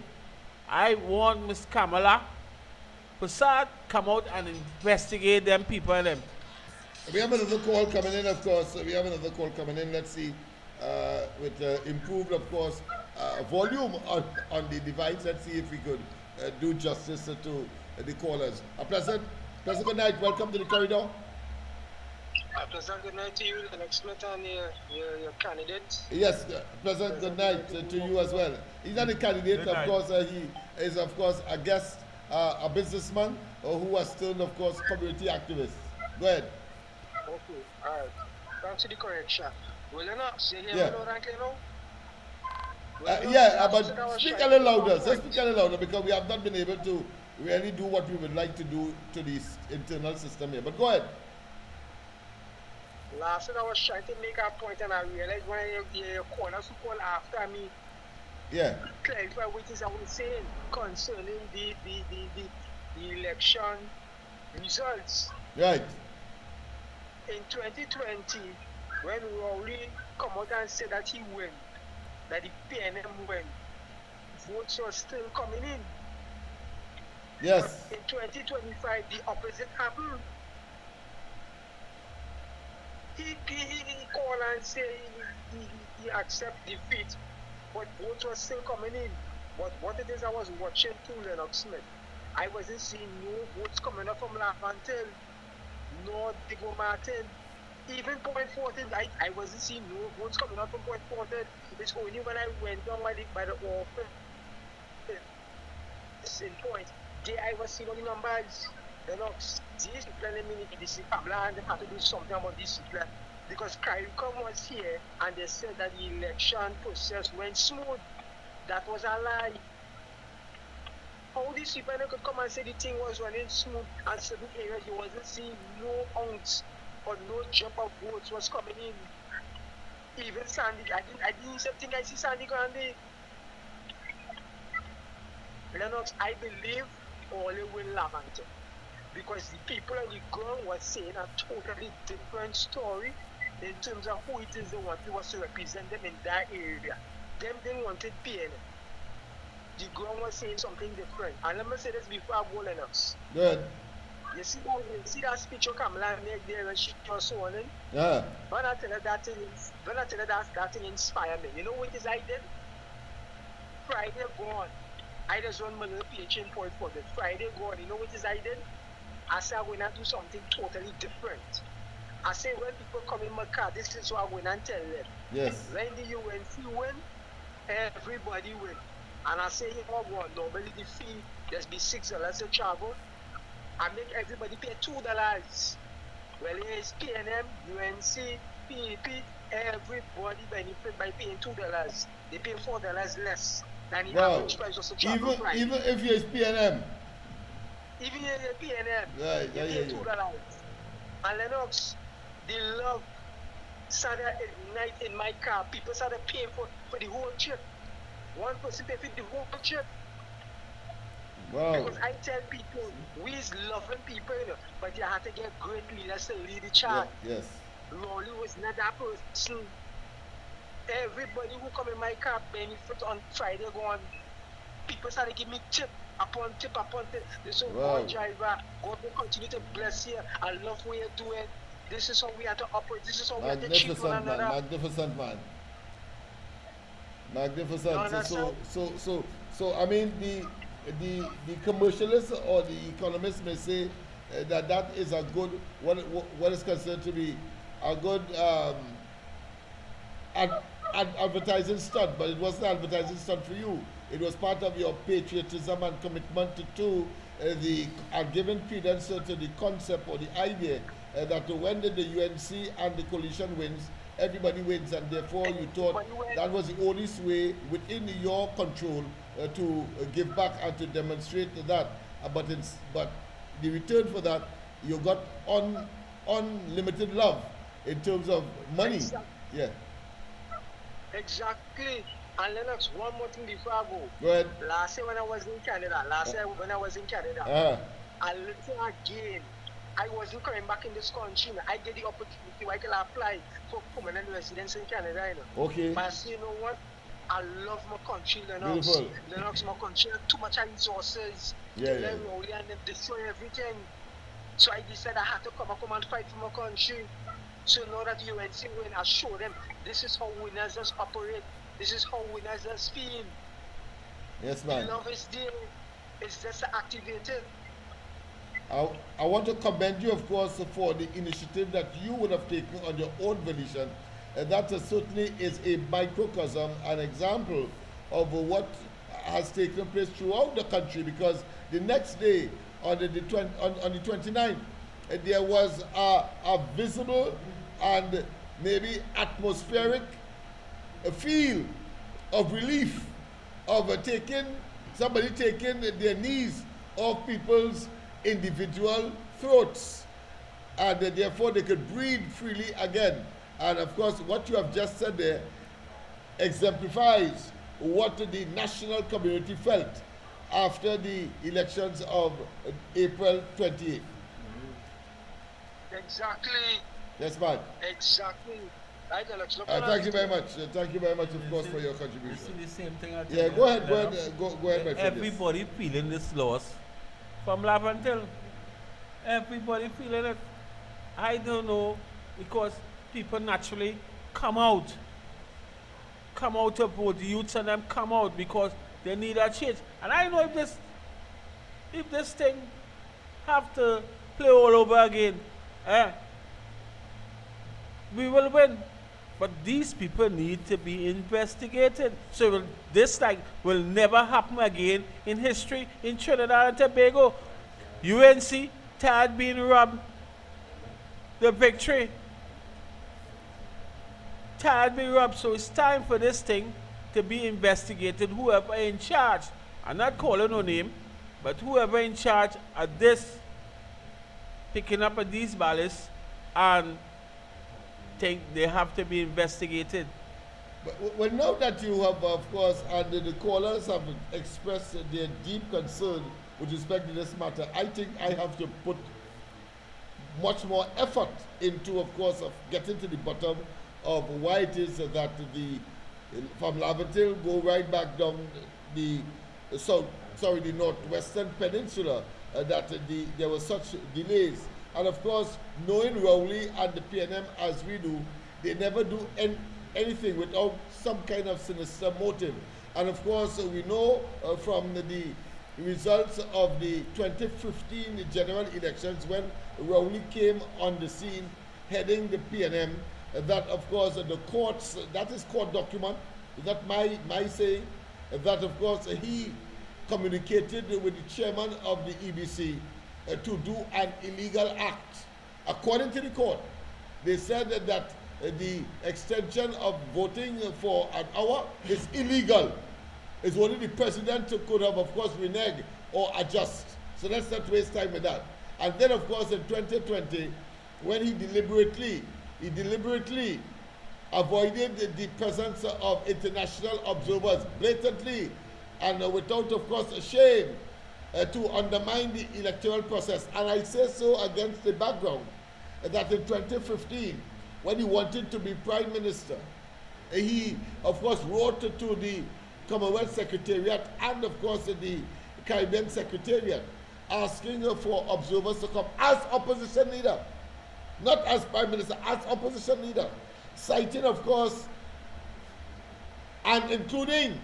I want Ms. Kamala Prasad come out and investigate them people and them.
We have another call coming in, of course. We have another call coming in. Let's see, with improved, of course, volume on the device. Let's see if we could do justice to the callers. A pleasant good night. Welcome to the corridor.
A pleasant good night to you, Lennox Smith, and your candidate.
Yes, pleasant good night to you as well. He's not a candidate, of course. He is, of course, a guest, a businessman who has turned, of course, community activist. Go ahead.
Okay, all right. Thanks for the correction. Well, Lennox, you hear
Yeah.
me loud and clear now?
But speak a little louder. Just speak a little louder because we have not been able to really do what we would like to do to the internal system here. But go ahead.
Last night I was trying to make a point and I realized when your corners who call after me,
Yeah.
clarify what is I was saying concerning the election results.
Right.
In 2020, when Rowley come out and said that he win, that the PNM win, votes were still coming in.
Yes.
But in 2025, the opposite happened. He called and say he accept defeat, but votes were still coming in. But what it is I was watching through Lennox Smith, I wasn't seeing no votes coming up from Laventille, nor Digo Martin. Even Point Fortin, I wasn't seeing no votes coming up from Point Fortin. It's only when I went down by the office in Point, there I was seeing all the numbers. Lennox, these people in the Kabla, and they have to do something about this people. Because CARICOM was here and they said that the election process went smooth. That was a lie. How these people could come and say the thing was running smooth and certain areas you wasn't seeing no ounce or no jump of votes was coming in. Even Sandy, I didn't even think I see Sandy Grande. Lennox, I believe only will Laventille. Because the people on the ground were saying a totally different story in terms of who it is they wanted was to represent them in that area. Them didn't wanted PNM. The ground was saying something different. And let me say this before I go, Lennox.
Good.
You see that speech you come and make there and she was so on in?
Yeah.
When I tell her that thing inspired me. You know what it is I did? Friday gone. I just run my little PH in Point for it. Friday gone. You know what it is I did? I said I'm going to do something totally different. I say when people come in my car, this is what I'm going to tell them.
Yes.
When the UNC win, everybody win. And I say, you know what, normally the fee, there's be $6 to travel. I make everybody pay $2. Well, here's PNM, UNC, PEP, everybody benefit by paying $2. They pay $4 less. and the
Wow.
average price was a travel price.
Even if you're PNM.
Even in the PNM,
Right,
you pay $2. And Lennox, they love Saturday night in my car. People started paying for the whole trip. One person paid for the whole trip.
Wow.
Because I tell people, we is loving people, you know, but you have to get great leaders to lead the charge.
Yes.
Rolly was not that person. Everybody who come in my car benefit on Friday go on. People started giving me tip upon tip upon tip. They say,
Wow.
"Boy, driver, God will continue to bless you. I love what you're doing. This is how we have to operate. This is how we have to treat one
Magnificent man.
another."
Magnificent man. Magnificent.
You understand?
So I mean the commercialists or the economists may say that is a good what is considered to be a good advertising stunt, but it wasn't an advertising stunt for you. It was part of your patriotism and commitment to giving credence to the concept or the idea that when the UNC and the coalition wins, everybody wins, and therefore you thought that was the only way within your control to give back and to demonstrate that. But the return for that, you got unlimited love in terms of money.
Exactly.
Yeah.
Exactly. And Lennox, one more thing before I go.
Go ahead.
Last year when I was in Canada, I looked again. I wasn't coming back in this country. I get the opportunity where I can apply for permanent residence in Canada. You know.
Okay.
But I say, you know what? I love my country, Lennox.
Beautiful.
Lennox, my country, too much resources.
Yeah.
And they destroy everything. So I decided I had to come and fight for my country. So now that UNC win, I show them this is how winners just operate. This is how winners just feel.
Yes, man.
Love is there. It's just activated.
I want to commend you, of course, for the initiative that you would have taken on your own volition. And that certainly is a microcosm, an example of what has taken place throughout the country, because the next day, on the 29th, there was a visible and maybe atmospheric feel of relief of somebody taking their knees off people's individual throats, and therefore they could breathe freely again. And of course, what you have just said there exemplifies what the national community felt after the elections of April 28th.
Exactly.
Yes, man.
Exactly. Right, Alex.
Thank you very much. Thank you very much, of course, for your
You
contribution.
see the same thing.
Yeah, go ahead, go ahead, my friend.
Everybody feeling this loss from Laventille. Everybody feeling it. I don't know, because people naturally come out to vote. The youths and them come out because they need a change. And I know if this thing have to play all over again, we will win. But these people need to be investigated. So this will never happen again in history in Trinidad and Tobago. UNC tired being robbed the victory. Tired being robbed. So it's time for this thing to be investigated. Whoever in charge, I'm not calling no name, but whoever in charge of this, picking up of these ballots, and think they have to be investigated.
Well, now that you have, of course, and the callers have expressed their deep concern with respect to this matter, I think I have to put much more effort into, of course, of getting to the bottom of why it is that from Laventille go right back down the northwestern peninsula, that there were such delays. And of course, knowing Rowley and the PNM as we do, they never do anything without some kind of sinister motive. And of course, we know from the results of the 2015 general elections, when Rowley came on the scene heading the PNM, that of course the courts, that is court document, that my saying, that of course he communicated with the chairman of the EBC to do an illegal act. According to the court, they said that the extension of voting for an hour is illegal. It's only the president who could have, of course, renege or adjust. So let's not waste time with that. And then, of course, in 2020, when he deliberately avoided the presence of international observers blatantly and without, of course, shame to undermine the electoral process. And I say so against the background that in 2015, when he wanted to be prime minister, he, of course, wrote to the Commonwealth Secretariat and, of course, the Caribbean Secretariat asking for observers to come as opposition leader, not as prime minister, as opposition leader, citing, of course, and including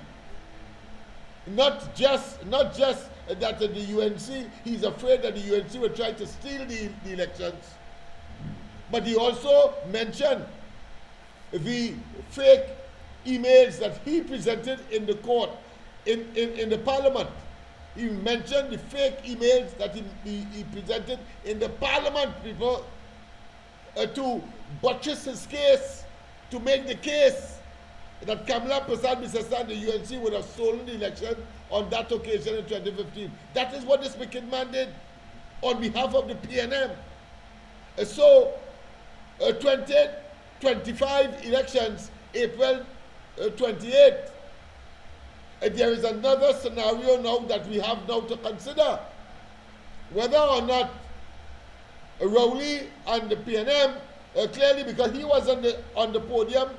not just that the UNC, he's afraid that the UNC will try to steal the elections, but he also mentioned the fake emails that he presented in the court, in the parliament. He mentioned the fake emails that he presented in the parliament, people, to buttress his case, to make the case that Kamala Prasad-Bisesa, the UNC, would have stolen the election on that occasion in 2015. That is what this wicked man did on behalf of the PNM. So, 2025 elections, April 28, there is another scenario now that we have now to consider. Whether or not Rowley and the PNM, clearly because he was on the podium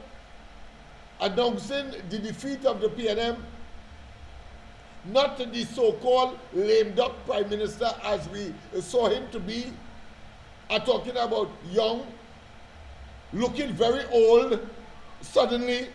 announcing the defeat of the PNM, not the so-called lame duck prime minister as we saw him to be, are talking about young, looking very old suddenly.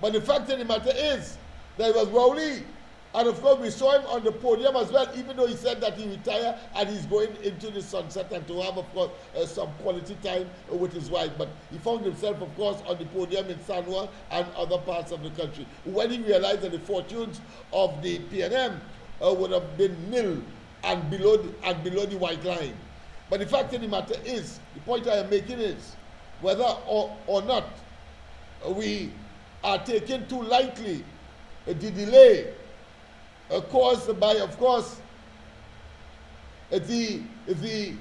But the fact of the matter is that it was Rowley, and of course we saw him on the podium as well, even though he said that he retired and he's going into the sunset and to have, of course, some quality time with his wife. But he found himself, of course, on the podium in San Juan and other parts of the country, when he realized that the fortunes of the PNM would have been nil and below the white line. But the fact of the matter is, the point I am making is, whether or not we are taking too lightly the delay caused by, of course, the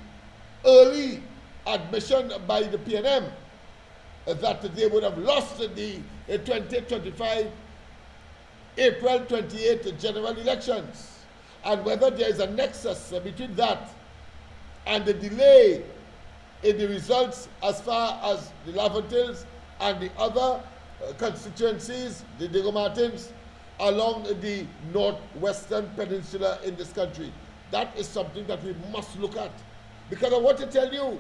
early admission by the PNM that they would have lost the 2025 April 28 general elections, and whether there is a nexus between that and the delay in the results as far as the Laventilles and the other constituencies, the Diego Martins, along the northwestern peninsula in this country. That is something that we must look at. Because I want to tell you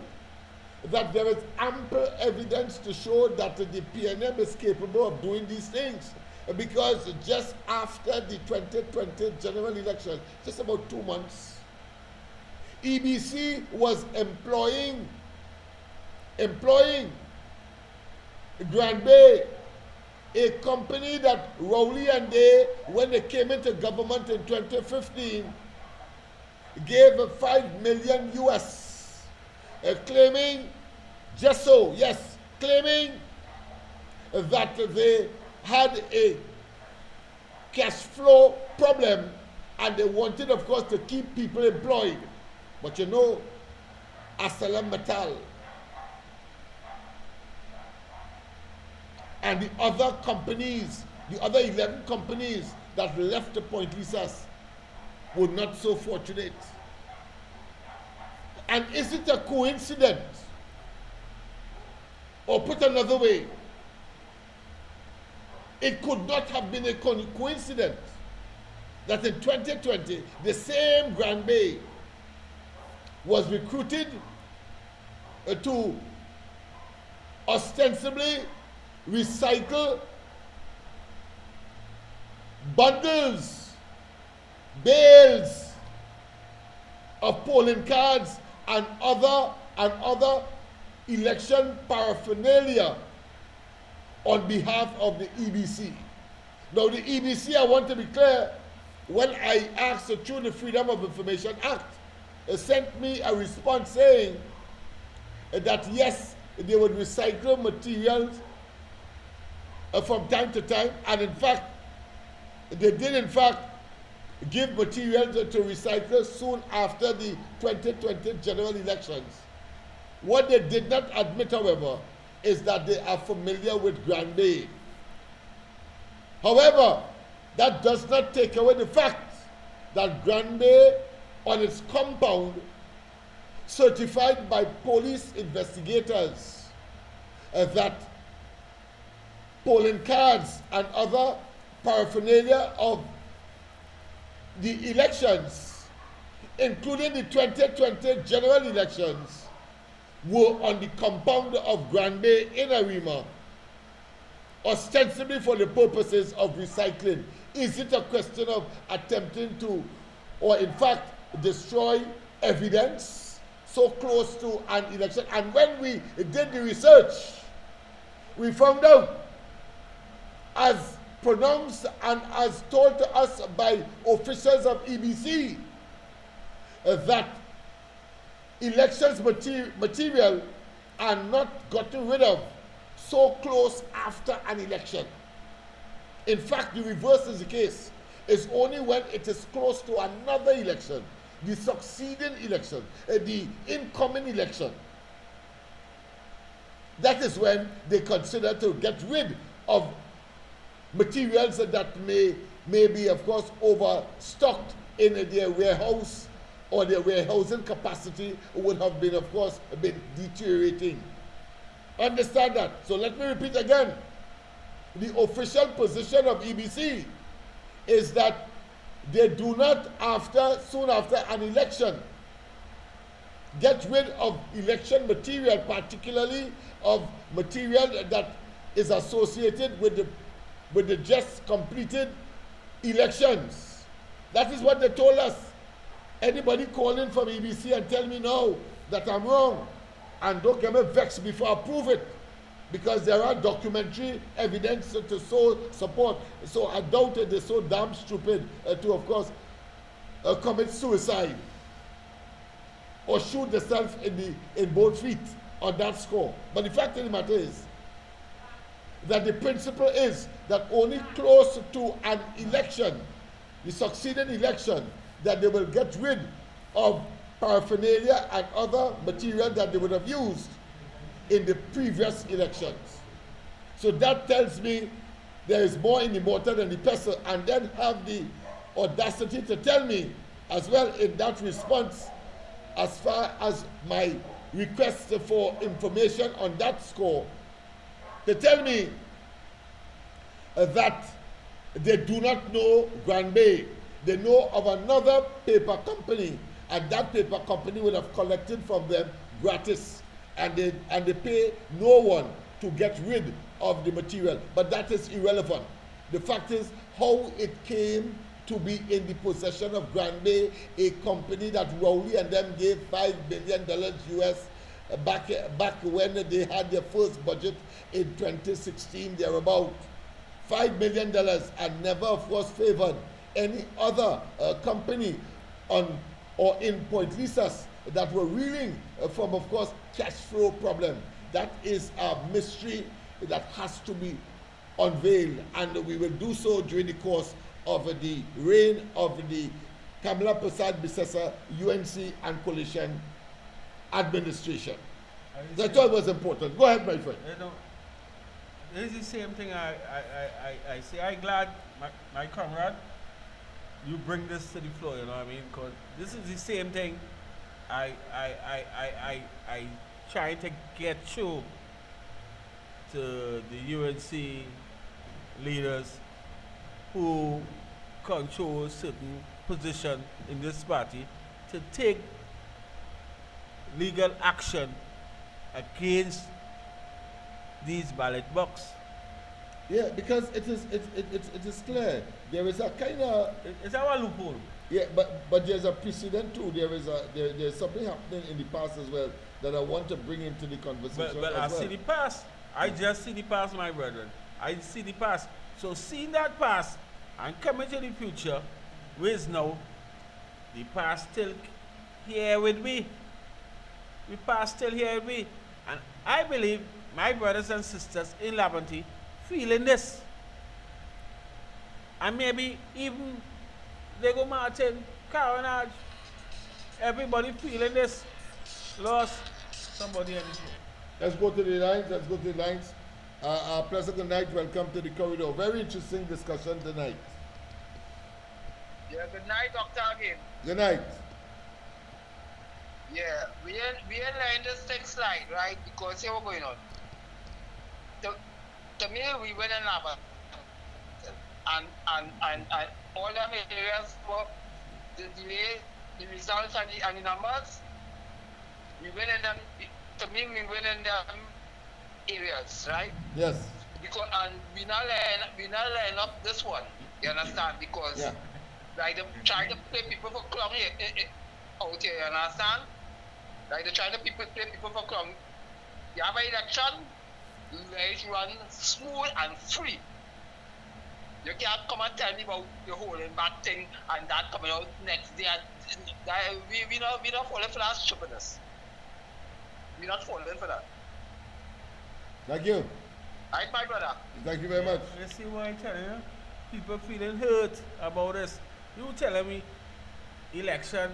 that there is ample evidence to show that the PNM is capable of doing these things. Because just after the 2020 general election, just about 2 months, EBC was employing Grand Bay, a company that Rowley and they, when they came into government in 2015, gave $5 million US, claiming, just so, yes, claiming that they had a cash flow problem and they wanted, of course, to keep people employed. But you know, Asalam Metal and the other companies, the other 11 companies that left the Point Lisas were not so fortunate. And is it a coincidence? Or put another way, it could not have been a coincidence that in 2020, the same Grand Bay was recruited to ostensibly recycle bundles, bales of polling cards and other election paraphernalia on behalf of the EBC. Now the EBC, I want to be clear, when I asked through the Freedom of Information Act, sent me a response saying that yes, they would recycle materials from time to time, and in fact, they did in fact give materials to recycle soon after the 2020 general elections. What they did not admit, however, is that they are familiar with Grand Bay. However, that does not take away the fact that Grand Bay on its compound, certified by police investigators, that polling cards and other paraphernalia of the elections, including the 2020 general elections, were on the compound of Grand Bay in Arima, ostensibly for the purposes of recycling. Is it a question of attempting to, or in fact, destroy evidence so close to an election? And when we did the research, we found out, as pronounced and as told to us by officials of EBC, that elections material are not gotten rid of so close after an election. In fact, the reverse is the case. It's only when it is close to another election, the succeeding election, the incoming election, that is when they consider to get rid of materials that may be, of course, overstocked in their warehouse, or their warehousing capacity would have been, of course, been deteriorating. Understand that. So let me repeat again. The official position of EBC is that they do not, soon after an election, get rid of election material, particularly of material that is associated with the just completed elections. That is what they told us. Anybody calling from EBC and tell me now that I'm wrong, and don't get me vexed before I prove it, because there are documentary evidence to so support. So I doubt that they're so damn stupid to, of course, commit suicide or shoot themselves in both feet on that score. But the fact of the matter is that the principle is that only close to an election, the succeeding election, that they will get rid of paraphernalia and other material that they would have used in the previous elections. So that tells me there is more in the mortar than the pestle, and then have the audacity to tell me as well in that response, as far as my request for information on that score, to tell me that they do not know Grand Bay. They know of another paper company, and that paper company would have collected from them gratis, and they pay no one to get rid of the material. But that is irrelevant. The fact is how it came to be in the possession of Grand Bay, a company that Rowley and them gave $5 billion US back when they had their first budget in 2016, thereabout. $5 million, and never, of course, favored any other company on or in Point Lisas that were reeling from, of course, cash flow problem. That is a mystery that has to be unveiled, and we will do so during the course of the reign of the Kamala Prasad Bissessa UNC and coalition administration. I thought it was important. Go ahead, my friend.
This is the same thing I say. I'm glad, my comrade, you bring this to the floor, you know what I mean? Because this is the same thing I try to get through to the UNC leaders who control certain position in this party to take legal action against these ballot boxes.
Yeah, because it is clear there is a kind of
it's our loophole.
Yeah, but there's a precedent too. There's something happening in the past as well that I want to bring into the conversation.
But I see the past. I just see the past, my brethren. I see the past. So seeing that past and coming to the future, where's now the past still here with me. The past still here with me, and I believe my brothers and sisters in Laventille feeling this. And maybe even Lego Martin, Caronage, everybody feeling this loss. Somebody on the phone.
Let's go to the lines. Let's go to the lines. Pleasant good night. Welcome to the corridor. Very interesting discussion tonight.
Yeah, good night, Doctor again.
Good night.
Yeah, we ain't letting this thing slide, right? Because here what's going on. To me, we went in Laventille. And all them areas for the delay, the results and the numbers, we went in them, to me, we went in them areas, right?
Yes.
Because, and we not laying up this one, you understand? Because, like, they try to play people for club here, out here, you understand? Like, they try to play people for club. You have an election, let it run smooth and free. You can't come and tell me about the holding back thing and that coming out next day. We not falling for that stupidness. We're not falling for that.
Thank you.
Alright, my brother.
Thank you very much.
Let's see what I'm telling you. People feeling hurt about this. You telling me election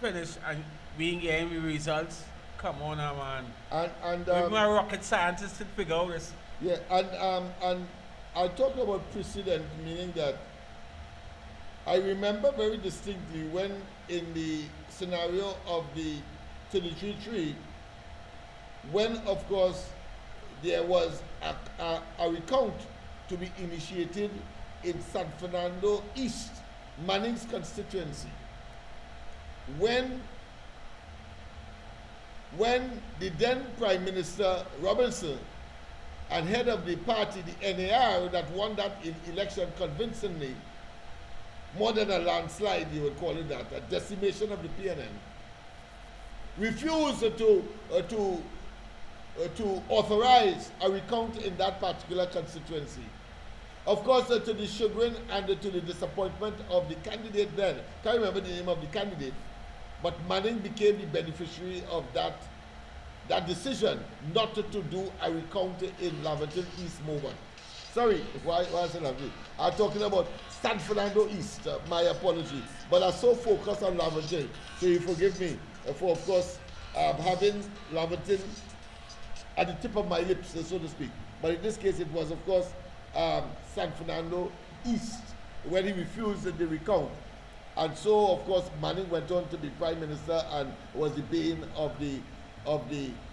finished and we ain't getting the results? Come on now, man.
And
Even a rocket scientist to figure out this.
yeah, and I talk about precedent, meaning that I remember very distinctly when in the scenario of the 33-3, when of course there was a recount to be initiated in San Fernando East, Manning's constituency. When the then Prime Minister Robinson and head of the party, the NAR, that won that election convincingly, more than a landslide, you would call it that, a decimation of the PNM, refused to authorize a recount in that particular constituency. Of course, to the chagrin and to the disappointment of the candidate then, can't remember the name of the candidate, but Manning became the beneficiary of that decision not to do a recount in Laventille East movement. Sorry, why is it Laventille? I'm talking about San Fernando East, my apology. But I'm so focused on Laventille, so you forgive me for, of course, having Laventille at the tip of my lips, so to speak. But in this case, it was, of course, San Fernando East, when he refused the recount. And so, of course, Manning went on to be Prime Minister and was the bane of the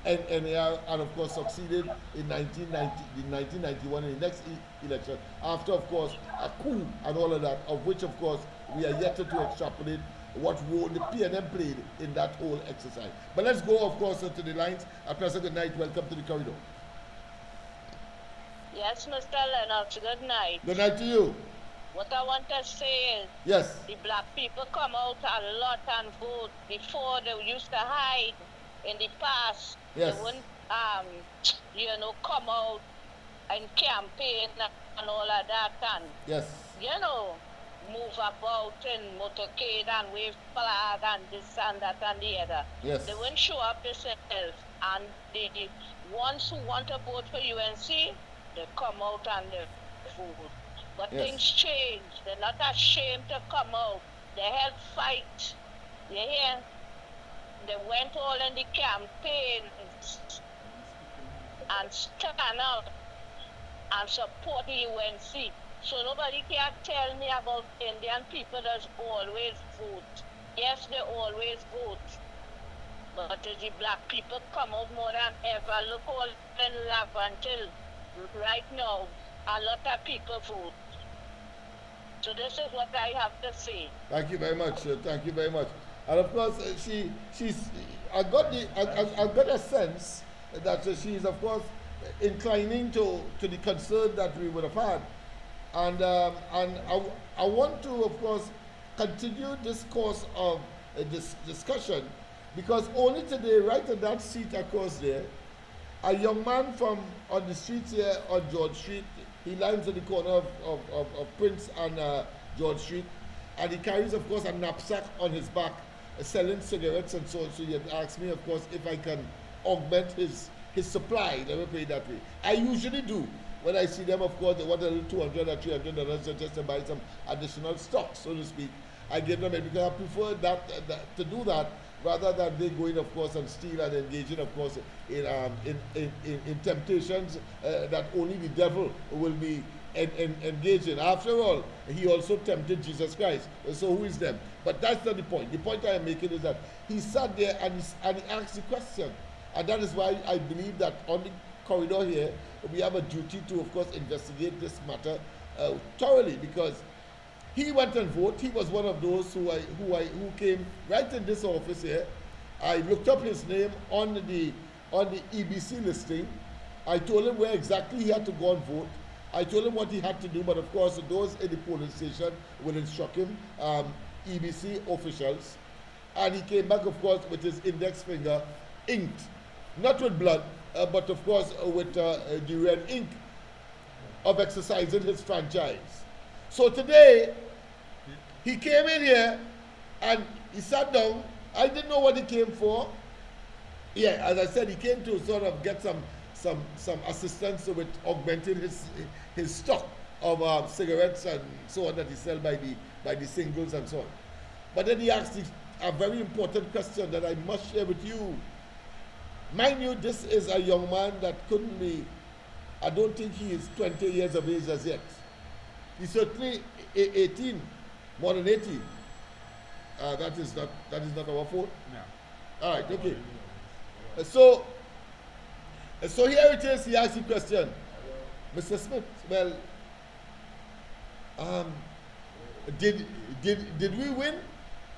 NAR, and of course succeeded in 1991 in the next election, after of course a coup and all of that, of which of course we are yet to extrapolate what role the PNM played in that whole exercise. But let's go of course to the lines. A pleasant good night, welcome to the corridor.
Yes, Mr. Lennox, good night.
Good night to you.
What I want to say is,
yes,
the black people come out a lot and vote. Before they used to hide in the past.
Yes.
They wouldn't, come out and campaign and all of that and,
yes,
move about in motorcade and wave flag and this and that and the other.
yes.
They wouldn't show up themselves. And the ones who want to vote for UNC, they come out and they vote. But
yes,
things change. They're not ashamed to come out. They help fight. You hear? They went all in the campaigns and stand out and support the UNC. So nobody can tell me about Indian people that always vote. Yes, they always vote. But the black people come out more than ever. Look all in Laventille right now. A lot of people vote. So this is what I have to say.
Thank you very much. Thank you very much. And of course, I got a sense that she's of course inclining to the concern that we would have had, and I want to of course continue this course of this discussion, because only today, right at that seat across there, a young man from on the street here on George Street, he lives in the corner of Prince and George Street, and he carries of course a knapsack on his back, selling cigarettes and so on. So he had asked me, of course, if I can augment his supply. Let me put it that way. I usually do. when I see them, of course, they want a little $200 or $300 just to buy some additional stock, so to speak. I give them it because I prefer to do that rather than they going, of course, and steal and engaging, of course, in temptations that only the devil will be engaged in. After all, he also tempted Jesus Christ. So who is them? But that's not the point. The point I am making is that he sat there and he asked the question. And that is why I believe that on the corridor here, we have a duty to, of course, investigate this matter thoroughly, because he went and voted. He was one of those who came right in this office here. I looked up his name on the EBC listing. I told him where exactly he had to go and vote. I told him what he had to do, but of course those in the polling station will instruct him, EBC officials. And he came back, of course, with his index finger inked, not with blood, but of course with the red ink of exercising his franchise. So today, he came in here and he sat down. I didn't know what he came for. Yeah, as I said, he came to sort of get some assistance with augmenting his stock of cigarettes and so on that he sells by the singles and so on. But then he asked a very important question that I must share with you. Mind you, this is a young man that couldn't be, I don't think he is 20 years of age as yet. He's certainly 18, more than 18. That is not our fault? No. All right, okay. So here it is, he asked the question. Mr. Smith, well, did we win?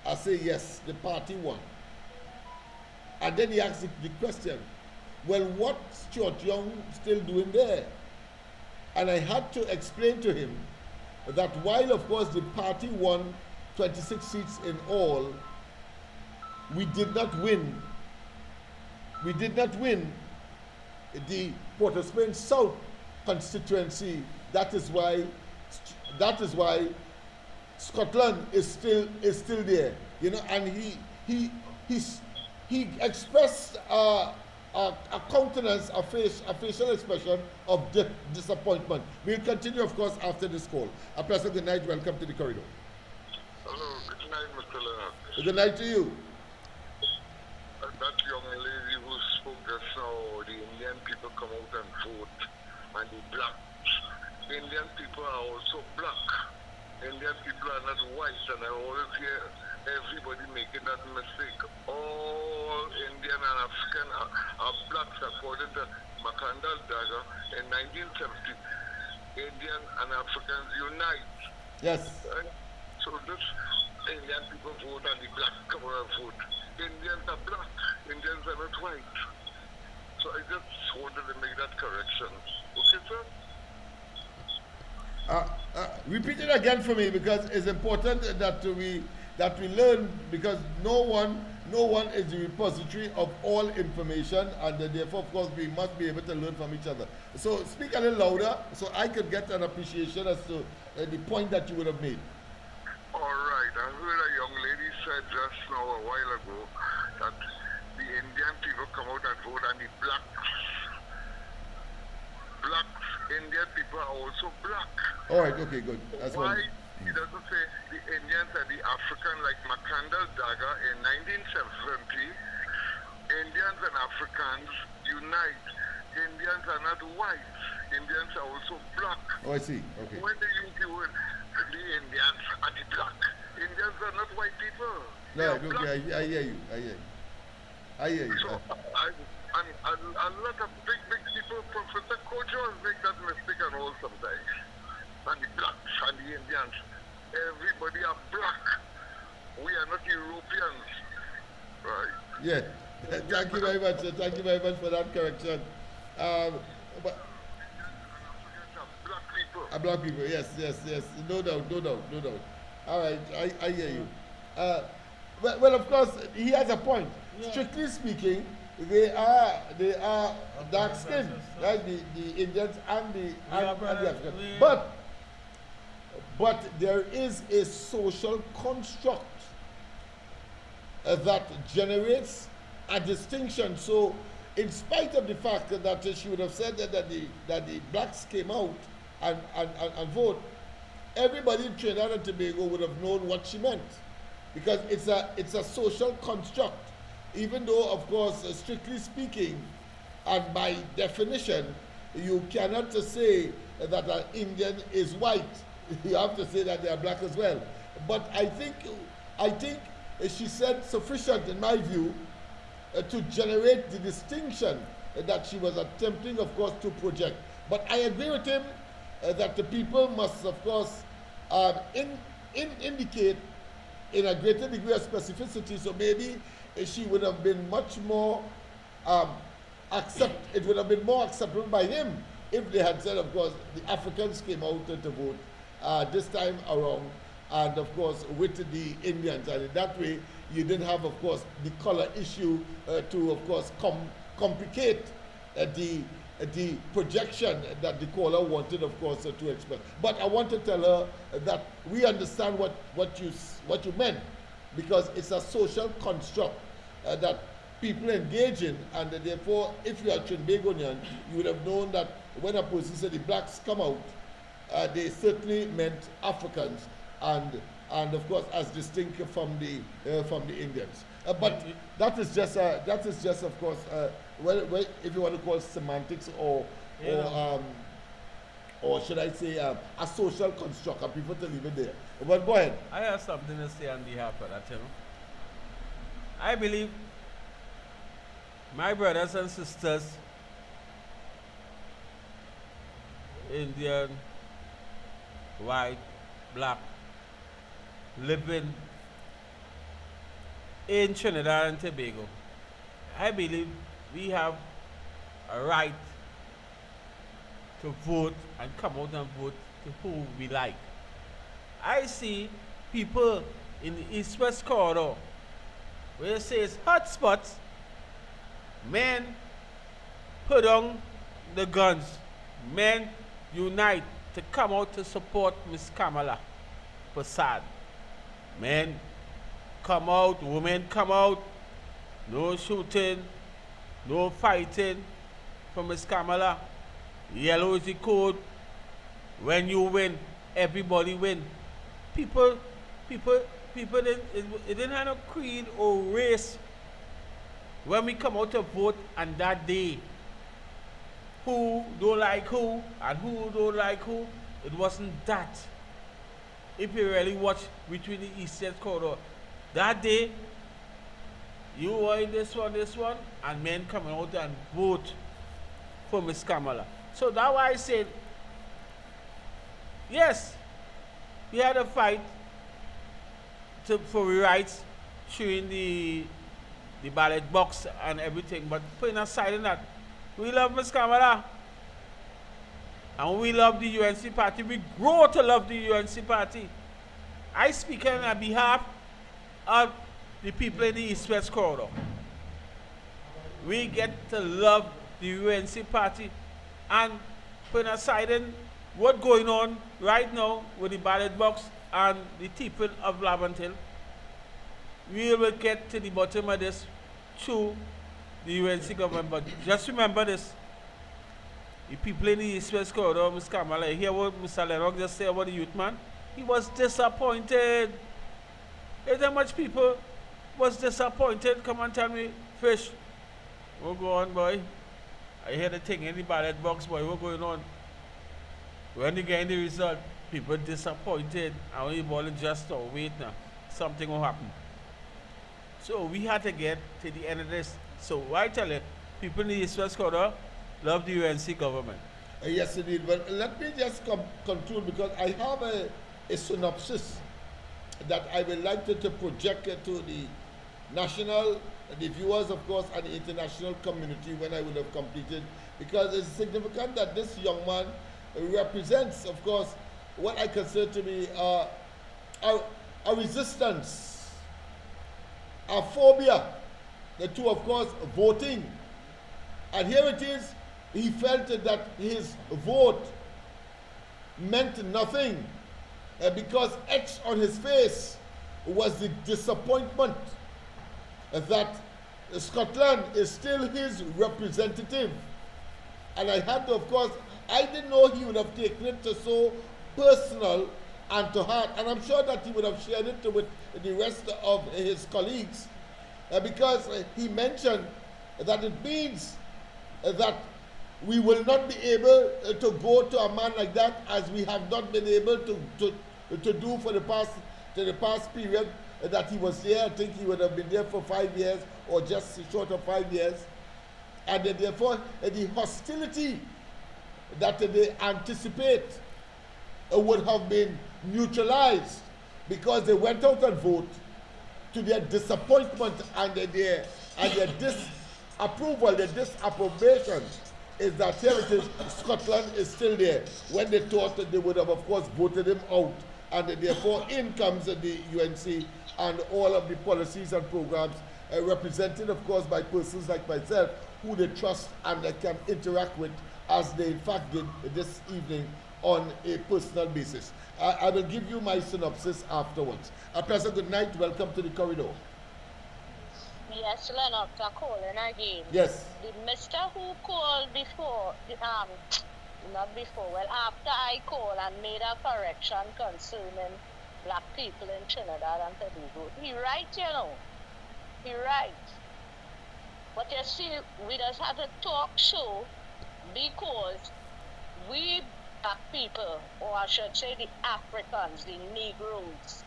I say yes, the party won. And then he asked the question, well, what's Stuart Young still doing there? And I had to explain to him that while, of course, the party won 26 seats in all, we did not win. We did not win the Port of Spain South constituency. That is why Scotland is still there. You know, and he expressed a countenance, a facial expression of disappointment. We'll continue, of course, after this call. A pleasant good night. Welcome to the corridor.
Hello, good night, Mr. Lennox.
Good night to you.
That young lady who spoke just now, the Indian people come out and vote, and the blacks. Indian people are also black. Indian people are not white, and I always hear everybody making that mistake. All Indian and African are blacks according to Macandal Dagger in 1970. Indian and Africans unite.
Yes.
Right? So this Indian people vote and the black come out and vote. Indians are black. Indians are not white. So I just wanted to make that correction. Okay, sir?
Repeat it again for me, because it's important that we learn, because no one is the repository of all information, and therefore, of course, we must be able to learn from each other. So speak a little louder so I could get an appreciation as to the point that you would have made.
All right. I heard a young lady said just now a while ago that the Indian people come out and vote, and the blacks, Indian people are also black.
All right, okay, good. That's
why he doesn't say the Indians and the African like Macandal Dagger in 1970. Indians and Africans unite. Indians are not white. Indians are also black.
Oh, I see. Okay.
When they use the word the Indians and the black, Indians are not white people.
No, okay, I hear you. I hear you.
So, a lot of big people, Professor Kojo, make that mistake and all sometimes. And the blacks and the Indians, everybody are black. We are not Europeans, right?
Yeah. Thank you very much. Thank you very much for that correction. But black people, yes. No doubt. All right, I hear you. Well, of course, he has a point. Yeah. Strictly speaking, they are dark skinned, right? The Indians and the Africans. But there is a social construct that generates a distinction. So in spite of the fact that she would have said that the blacks came out and vote, everybody in Trinidad and Tobago would have known what she meant, because it's a social construct. Even though, of course, strictly speaking, and by definition, you cannot say that an Indian is white. You have to say that they are black as well. But I think she said sufficient, in my view, to generate the distinction that she was attempting, of course, to project. But I agree with him that the people must, of course, indicate in a greater degree of specificity. So maybe she would have been much more it would have been more acceptable by him if they had said, of course, the Africans came out to vote this time around, and of course with the Indians, and in that way you didn't have, of course, the color issue to, of course, complicate the projection that the caller wanted, of course, to express. But I want to tell her that we understand what you meant, because it's a social construct that people engage in, and therefore, if you are Trinbagonian, you would have known that when a person said the blacks come out, they certainly meant Africans, and of course as distinct from the Indians. But that is just of course well, if you want to call it semantics or should I say a social construct. I prefer to leave it there. But go ahead.
I have something to say on behalf of that, you know. I believe my brothers and sisters, Indian, white, black, living in Trinidad and Tobago, I believe we have a right to vote and come out and vote to who we like. I see people in the East-West corridor where it says hotspots, men put on the guns, men unite to come out to support Miss Kamala Prasad. Men come out, women come out, no shooting, no fighting for Miss Kamala. Yellow is the code. When you win, everybody win. People it didn't have no creed or race when we come out to vote on that day. Who don't like who and who don't like who, it wasn't that. If you really watch between the Eastern corridor, that day, you were in this one, and men coming out and vote for Miss Kamala. So that's why I said, yes, we had a fight for rights during the ballot box and everything, but putting aside in that, we love Miss Kamala. And we love the UNC party. We grow to love the UNC party. I speak on behalf of the people in the East-West corridor. We get to love the UNC party, and putting aside in what's going on right now with the ballot box and the people of Laventille, we will get to the bottom of this through the UNC government. But just remember this, the people in the East-West corridor, Ms. Kamala, you hear what Mr. Lennox just said about the youth man? He was disappointed. There's that much people was disappointed. Come and tell me, Fish, what go on, boy? I hear the thing in the ballot box, boy, what going on? When you get the result, people disappointed. I only ball just wait now. Something will happen. So we had to get to the end of this. So I tell you, people in the East-West corridor love the UNC government.
Yes, indeed. But let me just conclude, because I have a synopsis that I would like to project to the national, the viewers, of course, and the international community when I would have completed, because it's significant that this young man represents, of course, what I consider to be a resistance, a phobia to, of course, voting. And here it is, he felt that his vote meant nothing because etched on his face was the disappointment that Scotland is still his representative. And I had to, of course, I didn't know he would have taken it to so personal and to heart. And I'm sure that he would have shared it with the rest of his colleagues because he mentioned that it means that we will not be able to go to a man like that as we have not been able to do for the past period that he was there. I think he would have been there for 5 years or just short of 5 years. And therefore, the hostility that they anticipate would have been neutralized because they went out and voted to their disappointment and their disapproval, their disapprobation is that heritage Scotland is still there when they thought that they would have, of course, voted him out. And therefore, in comes the UNC and all of the policies and programs represented, of course, by persons like myself who they trust and they can interact with as they in fact did this evening on a personal basis. I will give you my synopsis afterwards. A pleasant good night. Welcome to the corridor.
Yes, Lennox, I'm calling again.
Yes.
The mister who called before, not before, well, after I called and made a correction concerning black people in Trinidad and Tobago, he right, you know. He right. But you see, we just had a talk show because we black people, or I should say the Africans, the Negroes,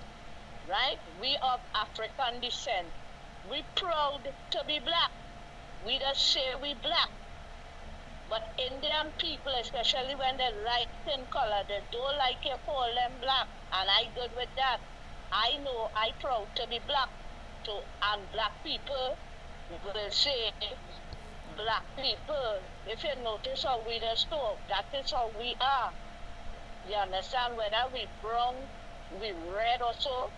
right? We of African descent. We proud to be black. We just say we black. But Indian people, especially when they're light in color, they don't like you call them black. And I good with that. I know I proud to be black. And black people will say, black people, if you notice how we just talk, that is how we are. You understand? Whether we brown, we red or so,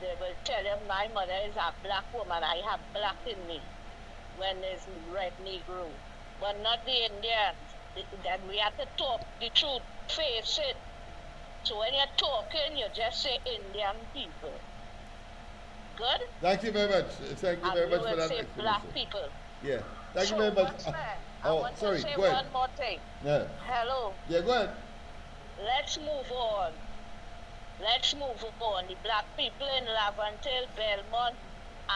they will tell them my mother is a black woman, I have black in me, when there's red Negro. But not the Indians. Then we have to talk the truth, face it. So when you're talking, you just say Indian people. Good?
Thank you very much. Thank you very much for that
say black people.
Yeah. Thank you very much.
I want to say one more thing.
Yeah.
Hello.
Yeah, go ahead.
Let's move on. Let's move on. The black people in Laventille, Belmont,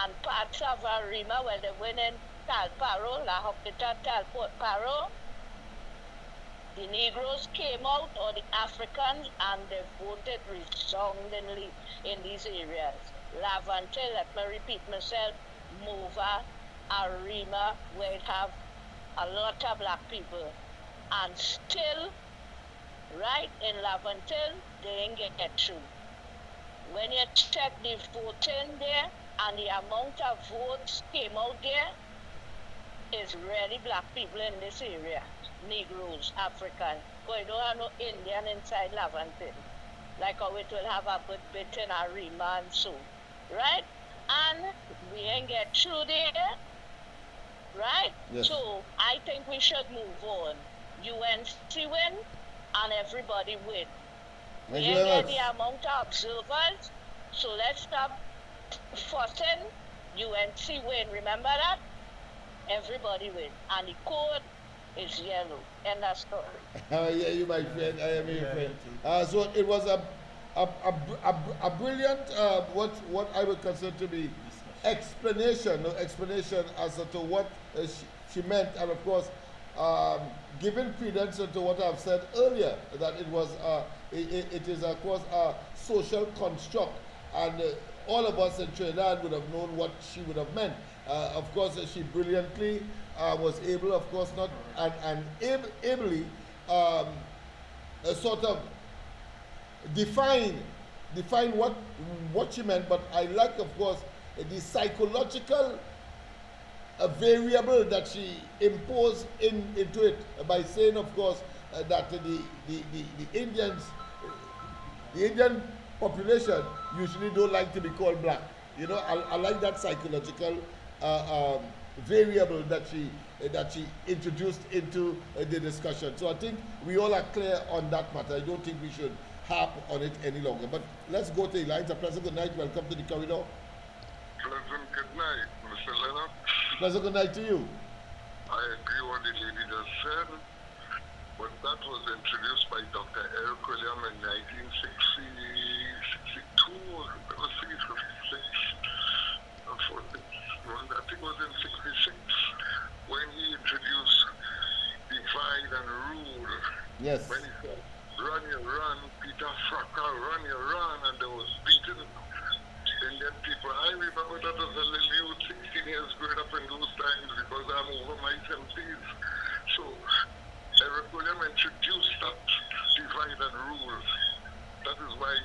and parts of Arima, where they went in Talparo, La Hoquita, Talparo, the Negroes came out, or the Africans, and they voted resoundingly in these areas. Laventille, let me repeat myself, Mova, Arima, where it have a lot of black people. And still, right, in Laventille, they ain't get through. When you check the voting there, and the amount of votes came out there, is really black people in this area. Negroes, African. But you don't have no Indian inside Laventille. Like how it will have a good bit in Arima and so. Right? And we ain't get through there. Right?
Yes.
So I think we should move on. UNC win and everybody win. We ain't get the amount of observers. So let's stop fussing. UNC win. Remember that? Everybody win. And the code is yellow. End of story.
Yeah, you my friend. I am your friend. So it was a brilliant, what I would consider to be explanation as to what she meant, and of course, giving credence to what I've said earlier, that it was it is of course a social construct, and all of us in Trinidad would have known what she would have meant. Of course, she brilliantly was able, of course, not and ably sort of define what she meant. But I like, of course, the psychological variable that she imposed into it by saying, of course, that the Indian population usually don't like to be called black. You know, I like that psychological variable that she introduced into the discussion. So I think we all are clear on that matter. I don't think we should harp on it any longer. But let's go to the lines. A pleasant good night. Welcome to the corridor.
Pleasant good night, Mr. Lennox.
Pleasant good night to you.
I agree what the lady just said, but that was introduced by Dr. Eric William in 1962 or 66. I think it was in 66 when he introduced divide and rule.
Yes.
When he said, run you run, Peter Fracker, run you run, and there was beaten Indian people. I remember that as a little youth, 16 years growing up in those times because I'm over my 70s. So Eric William introduced that divide and rule. That is why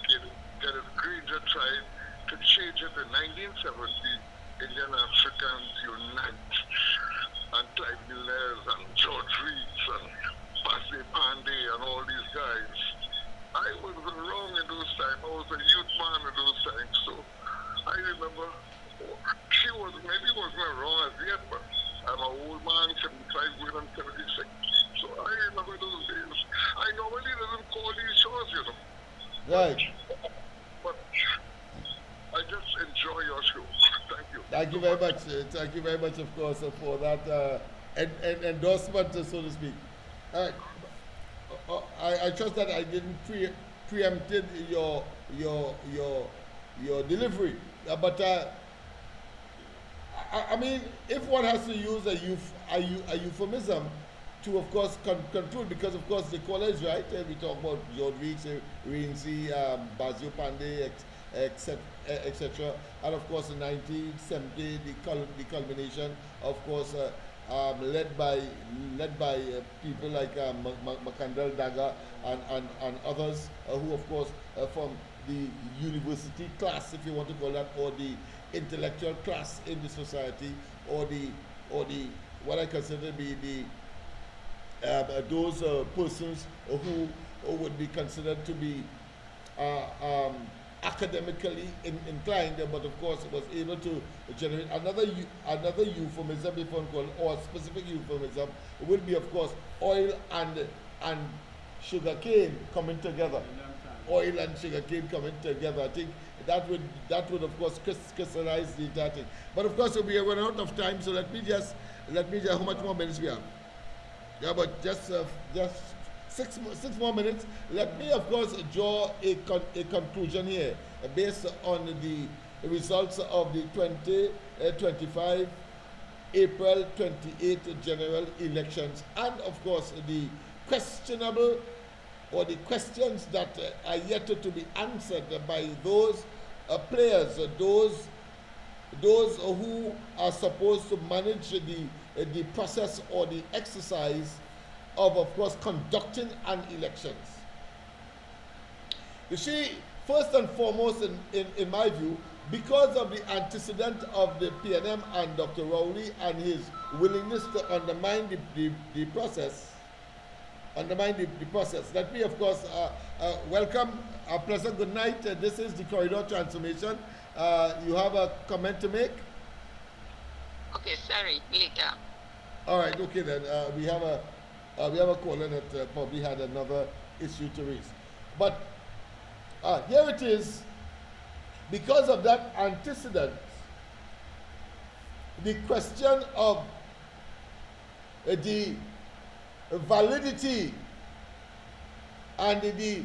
Kenneth Granger tried to change it in 1970. Indian Africans unite, and Clive Millers and George Reeds and Bassey Pandey and all these guys. I was wrong in those times. I was a youth man in those times. So I remember she maybe wasn't wrong as yet, but I'm an old man, 75 going on 76. So I remember those days. I normally didn't call these shows, you know.
Right.
But I just enjoy your show. Thank you.
Thank you very much. Thank you very much, of course, for that endorsement, so to speak. I trust that I didn't preempted your delivery, but I mean, if one has to use a euphemism to, of course, conclude, because of course the caller is right. We talk about George Weeks, Rinzi, Bassey Pandey, etc. And of course, in 1970, the culmination, of course, led by people like Makandal Daga and others who, of course, from the university class, if you want to call that, or the intellectual class in the society, or the what I consider to be the those persons who would be considered to be academically inclined, but of course was able to generate another euphemism, if one call, or specific euphemism, would be, of course, oil and sugar cane coming together. Oil and sugar cane coming together. I think that would of course crystallize the entire thing. But of course we are running out of time, so let me just how much more minutes we have? Yeah, but just six more minutes. Let me, of course, draw a conclusion here based on the results of the 2025 April 28 general elections, and of course the questionable or the questions that are yet to be answered by those players, those who are supposed to manage the process or the exercise of course, conducting an elections. You see, first and foremost, in my view, because of the antecedent of the PNM and Dr. Rowley and his willingness to undermine the process, let me, of course, welcome a pleasant good night. This is the Corridor Transformation. You have a comment to make?
Okay, sorry, later.
All right, okay then. We have a caller that probably had another issue to raise. But here it is. Because of that antecedent, the question of the validity and the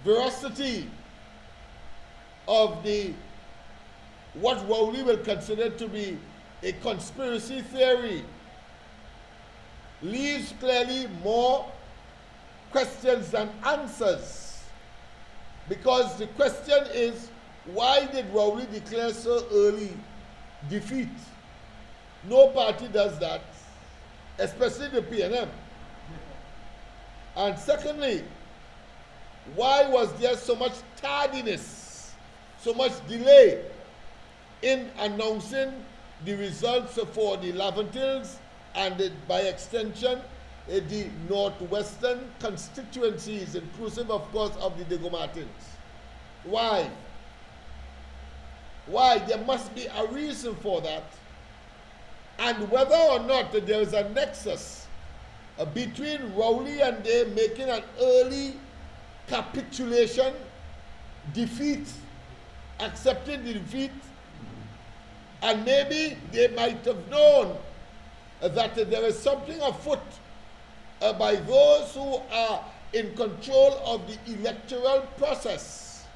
veracity of what Rowley will consider to be a conspiracy theory leaves clearly more questions than answers. Because the question is, why did Rowley declare so early defeat? No party does that, especially the PNM. And secondly, why was there so much tardiness, so much delay in announcing the results for the Laventilles and by extension the northwestern constituencies, inclusive of course of the Diego Martins? Why? Why? There must be a reason for that. And whether or not there is a nexus between Rowley and they making an early capitulation, defeat accepting the defeat, and maybe they might have known that there is something afoot by those who are in control of the electoral process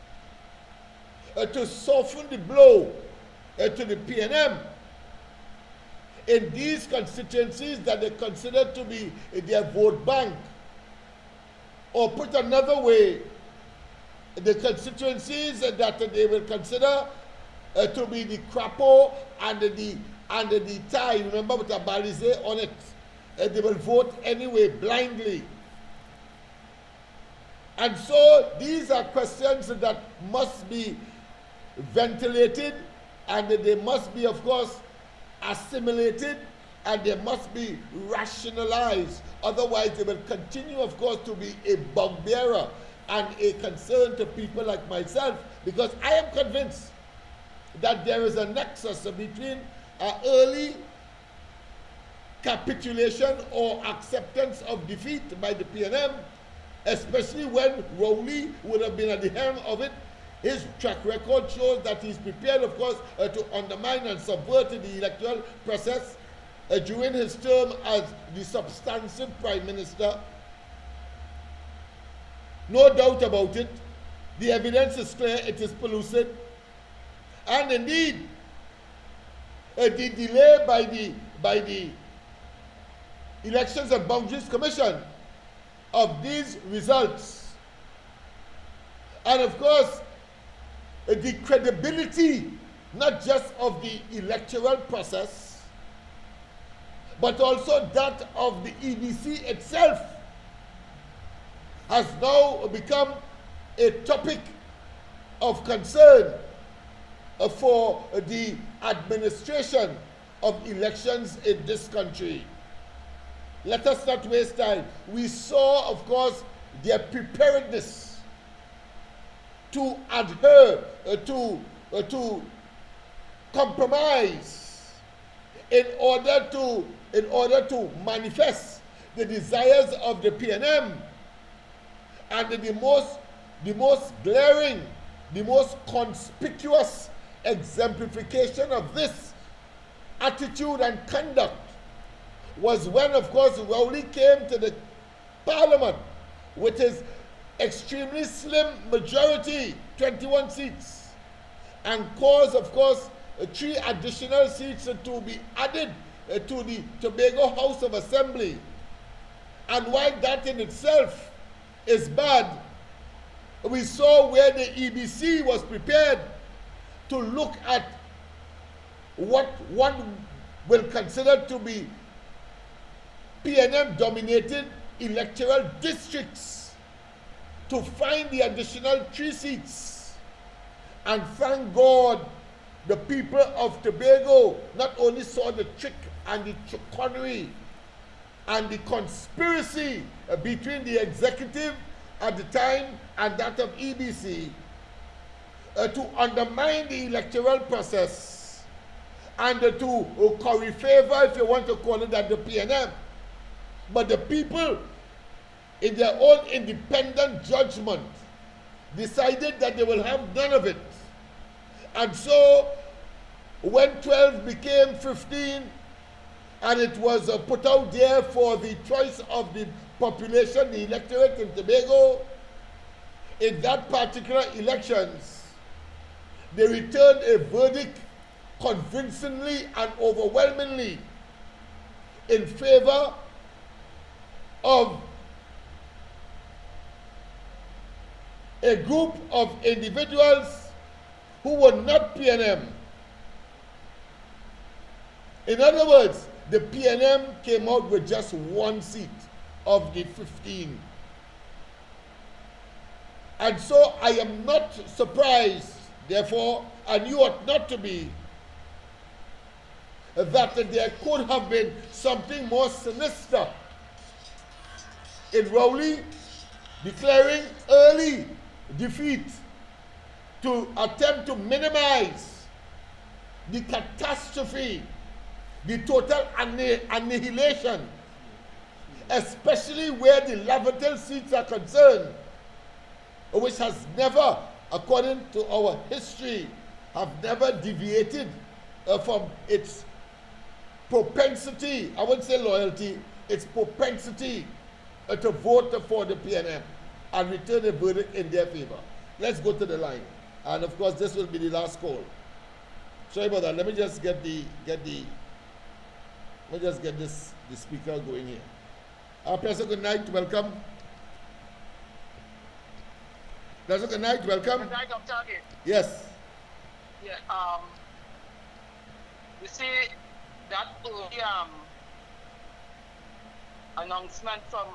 to soften the blow to the PNM in these constituencies that they consider to be their vote bank. Or put another way, the constituencies that they will consider to be the crapo and the tie, remember with a balize on it, they will vote anyway, blindly. And so these are questions that must be ventilated, and they must be, of course, assimilated, and they must be rationalized. Otherwise, they will continue, of course, to be a bugbearer and a concern to people like myself, because I am convinced that there is a nexus between early capitulation or acceptance of defeat by the PNM, especially when Rowley would have been at the helm of it. His track record shows that he's prepared, of course, to undermine and subvert the electoral process during his term as the substantive prime minister. No doubt about it. The evidence is clear, it is pellucid. And indeed, the delay by the Elections and Boundaries Commission of these results, and of course, the credibility not just of the electoral process, but also that of the EBC itself, has now become a topic of concern for the administration of elections in this country. Let us not waste time. We saw, of course, their preparedness to adhere to compromise in order to manifest the desires of the PNM. And the most glaring, the most conspicuous exemplification of this attitude and conduct was when, of course, Rowley came to the Parliament with his extremely slim majority, 21 seats, and caused, of course, 3 additional seats to be added to the Tobago House of Assembly. And while that in itself is bad, we saw where the EBC was prepared to look at what one will consider to be PNM-dominated electoral districts to find the additional 3 seats. And thank God, the people of Tobago not only saw the trick and the chicanery and the conspiracy between the executive at the time and that of EBC to undermine the electoral process and to curry favor, if you want to call it that, the PNM. But the people, in their own independent judgment, decided that they will have none of it. And so, when 12 became 15, and it was put out there for the choice of the population, the electorate in Tobago, in that particular elections, they returned a verdict convincingly and overwhelmingly in favor of a group of individuals who were not PNM. In other words, the PNM came out with just 1 seat of the 15. And so I am not surprised, therefore, and you ought not to be, that there could have been something more sinister in Rowley declaring early defeat to attempt to minimize the catastrophe, the total annihilation, especially where the Laventille seats are concerned, which has never according to our history, have never deviated from its propensity, I wouldn't say loyalty, its propensity to vote for the PNM and return a verdict in their favor. Let's go to the line. And of course, this will be the last call. Sorry about that. Let me just get the speaker going here. Professor, good night. Welcome. Professor, good night. Welcome.
Good night, Dr. Agate.
Yes.
Yeah. You see that early announcement from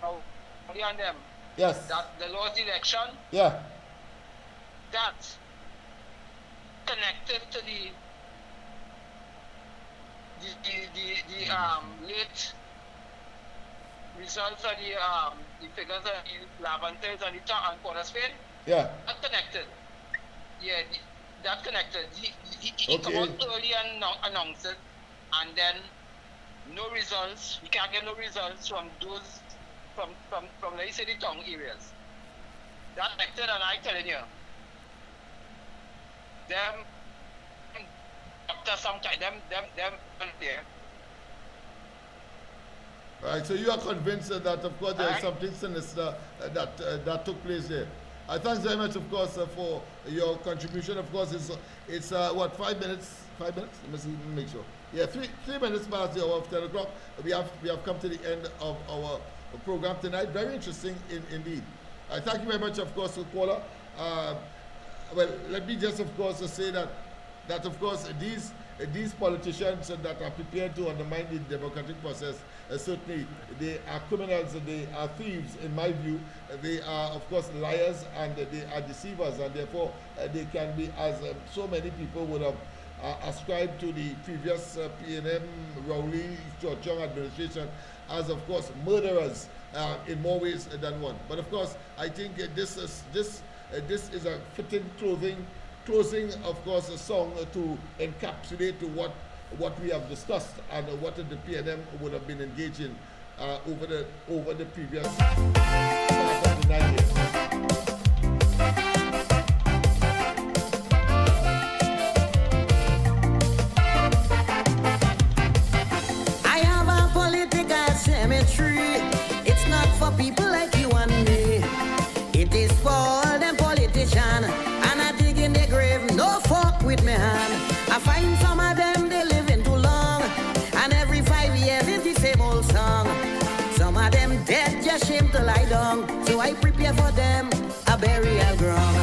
Rowley and them.
Yes.
That the lost election.
Yeah.
That connected to the late results of the figures of the Laventille and the Port of Spain.
Yeah.
That connected. Yeah, that connected. He
Okay.
come out early and announced it, and then no results. We can't get no results from those from let's say the town areas. That connected, and I telling you, them after some time, them there.
Right, so you are convinced that, of course, there is something sinister that took place there. Thanks very much, of course, for your contribution. Of course, it's what, 5 minutes? 5 minutes? Let me make sure. Yeah, three minutes past the hour of 10 o'clock. We have come to the end of our program tonight. Very interesting indeed. Thank you very much, of course, to the caller. Well, let me just, of course, say that of course, these politicians that are prepared to undermine the democratic process, certainly they are criminals, they are thieves, in my view. They are, of course, liars, and they are deceivers, and therefore they can be, as so many people would have ascribed to the previous PNM, Rowley, Churchill administration, as, of course, murderers in more ways than one. But, of course, I think this is a fitting closing, of course, a song to encapsulate what we have discussed and what the PNM would have been engaged in over the previous part of the 9 years.
I have a political cemetery. It's not for people like you and me. It is for all them politicians. And I dig in the grave, no fuck with me hand. I find some of them, they living too long. And every 5 years is the same old song. Some of them dead, just shame to lie down. So I prepare for them a burial ground.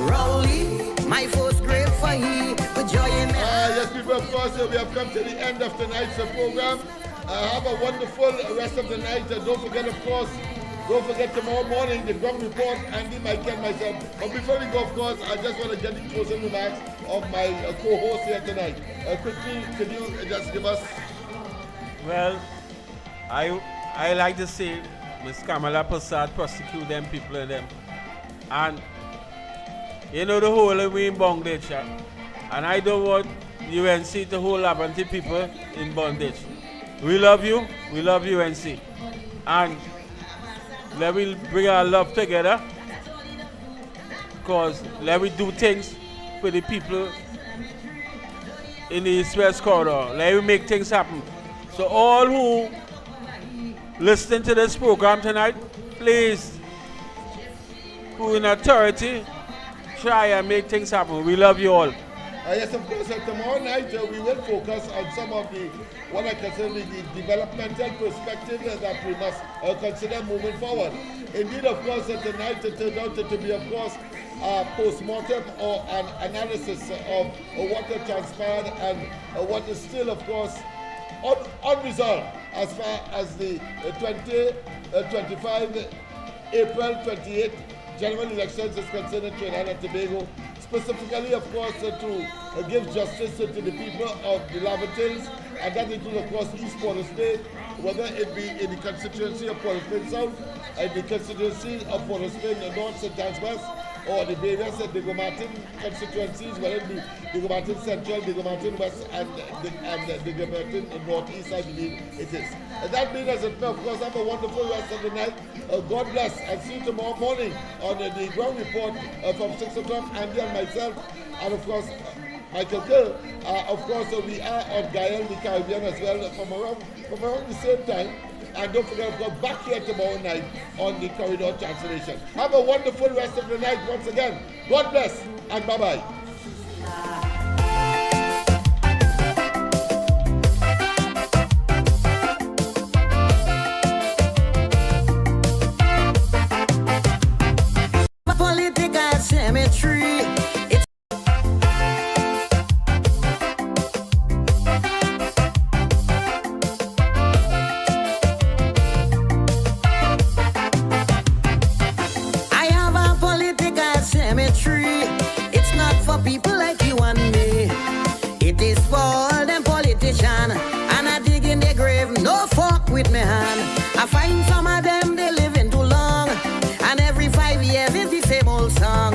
Rowley, my first grave for he, with joy in me.
Yes, people, of course, we have come to the end of tonight's program. Have a wonderful rest of the night. Don't forget tomorrow morning, the ground report, Andy, Mike, and myself. But before we go, of course, I just want to get the closing remarks of my co-host here tonight. Quickly, could you just give us...
Well, I like to say Ms. Kamala Prasad prosecute them people and them. And you know the whole of we in bondage, and I don't want UNC to hold Laventille people in bondage. We love you, UNC. And let me bring our love together, because let me do things for the people in the East-West corridor. Let me make things happen. So all who listening to this program tonight, please, who in authority, try and make things happen. We love you all.
Yes, of course, tomorrow night we will focus on some of what I consider the developmental perspective that we must consider moving forward. Indeed, of course, tonight it turned out to be, of course, a post-mortem or an analysis of what has transpired and what is still, of course, unresolved as far as the 25 April 28 general elections is concerned in Trinidad and Tobago. Specifically, of course, to give justice to the people of the Laventilles, and that includes, of course, East Port of Spain, whether it be in the constituency of Port of Spain South, and the constituency of Port of Spain North, St. Anne's West, or the various Diego Martin constituencies, whether it be Diego Martin Central, Diego Martin West, and Diego Martin Northeast, I believe it is. And that being as it may, of course, have a wonderful rest of the night. God bless, and see you tomorrow morning on the ground report from 6 o'clock. Andy and myself, and of course, Michael Gill. Of course, we are on Gael, the Caribbean as well, from around the same time. And don't forget, of course, back here tomorrow night on the Corridor Transformation. Have a wonderful rest of the night once again. God bless, and bye-bye.
Political cemetery. I have a political cemetery. It's not for people like you and me. It is for all them politicians. And I dig in their grave, no fuck with me hand. I find some of them, they living too long. And every 5 years is the same old song.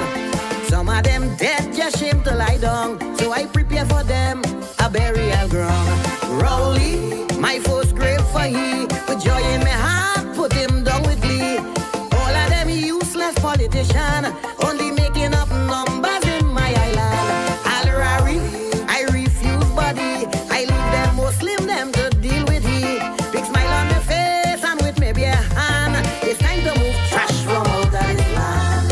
Some of them dead, just shame to lie down. So I prepare for them a burial ground. Rowley, my first grave for he. With joy in my heart, put him down with glee. All of them useless politicians, only making up numbers in my island. Al-Rari, I refuse body. I leave them Muslim, them to deal with he. Big smile on my face and with maybe a hand. It's time to move trash from out of this land.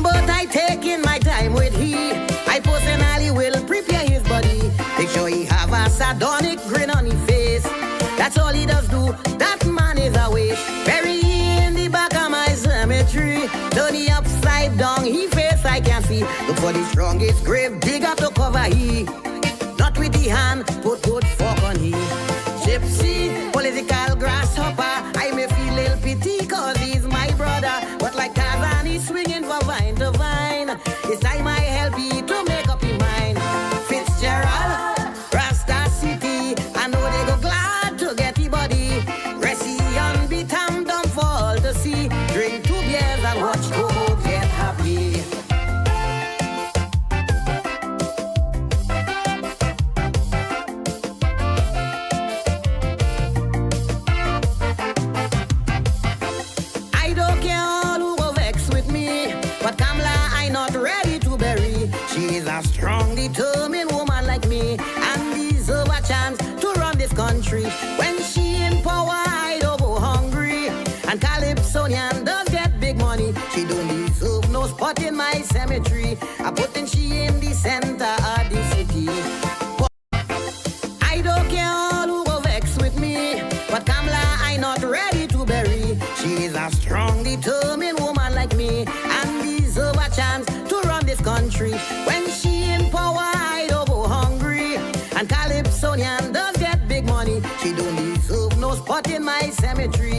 But I taking my time with he. I personally will prepare his body. Make sure he have a sardonic grin on his face. That's all he does do. That man is a waste. Bury he in the back of my cemetery. Turn he upside down. He face I can see. Look for the strongest grave. Dig up to cover he. Not with the hand. Put good fork on he. Gypsy, political grasshopper. I may feel little pity cause he's my brother. But like Tarzan, he's swinging from vine to vine. It's time I help you to make up your mind. Fitzgerald, Rasta City. I know they go glad to get the body. Ressi on be tam down for all to see. Drink 2 beers and watch Coco get happy. I don't care all who go vex with me, but Kamala I not ready to bury. She is a strong, determined woman like me, and deserve a chance to run this country. When she in power, I don't go hungry. And Calypsonian does get big money. She don't deserve no spot in my cemetery. I put in she in the center of the city. But I don't care all who go vex with me, but Kamala I not ready to bury. She is a strong, determined woman like me, and deserve a chance to run this country. When she in power, I don't go hungry. And Calypsonian does get big money. She don't deserve no spot in my cemetery.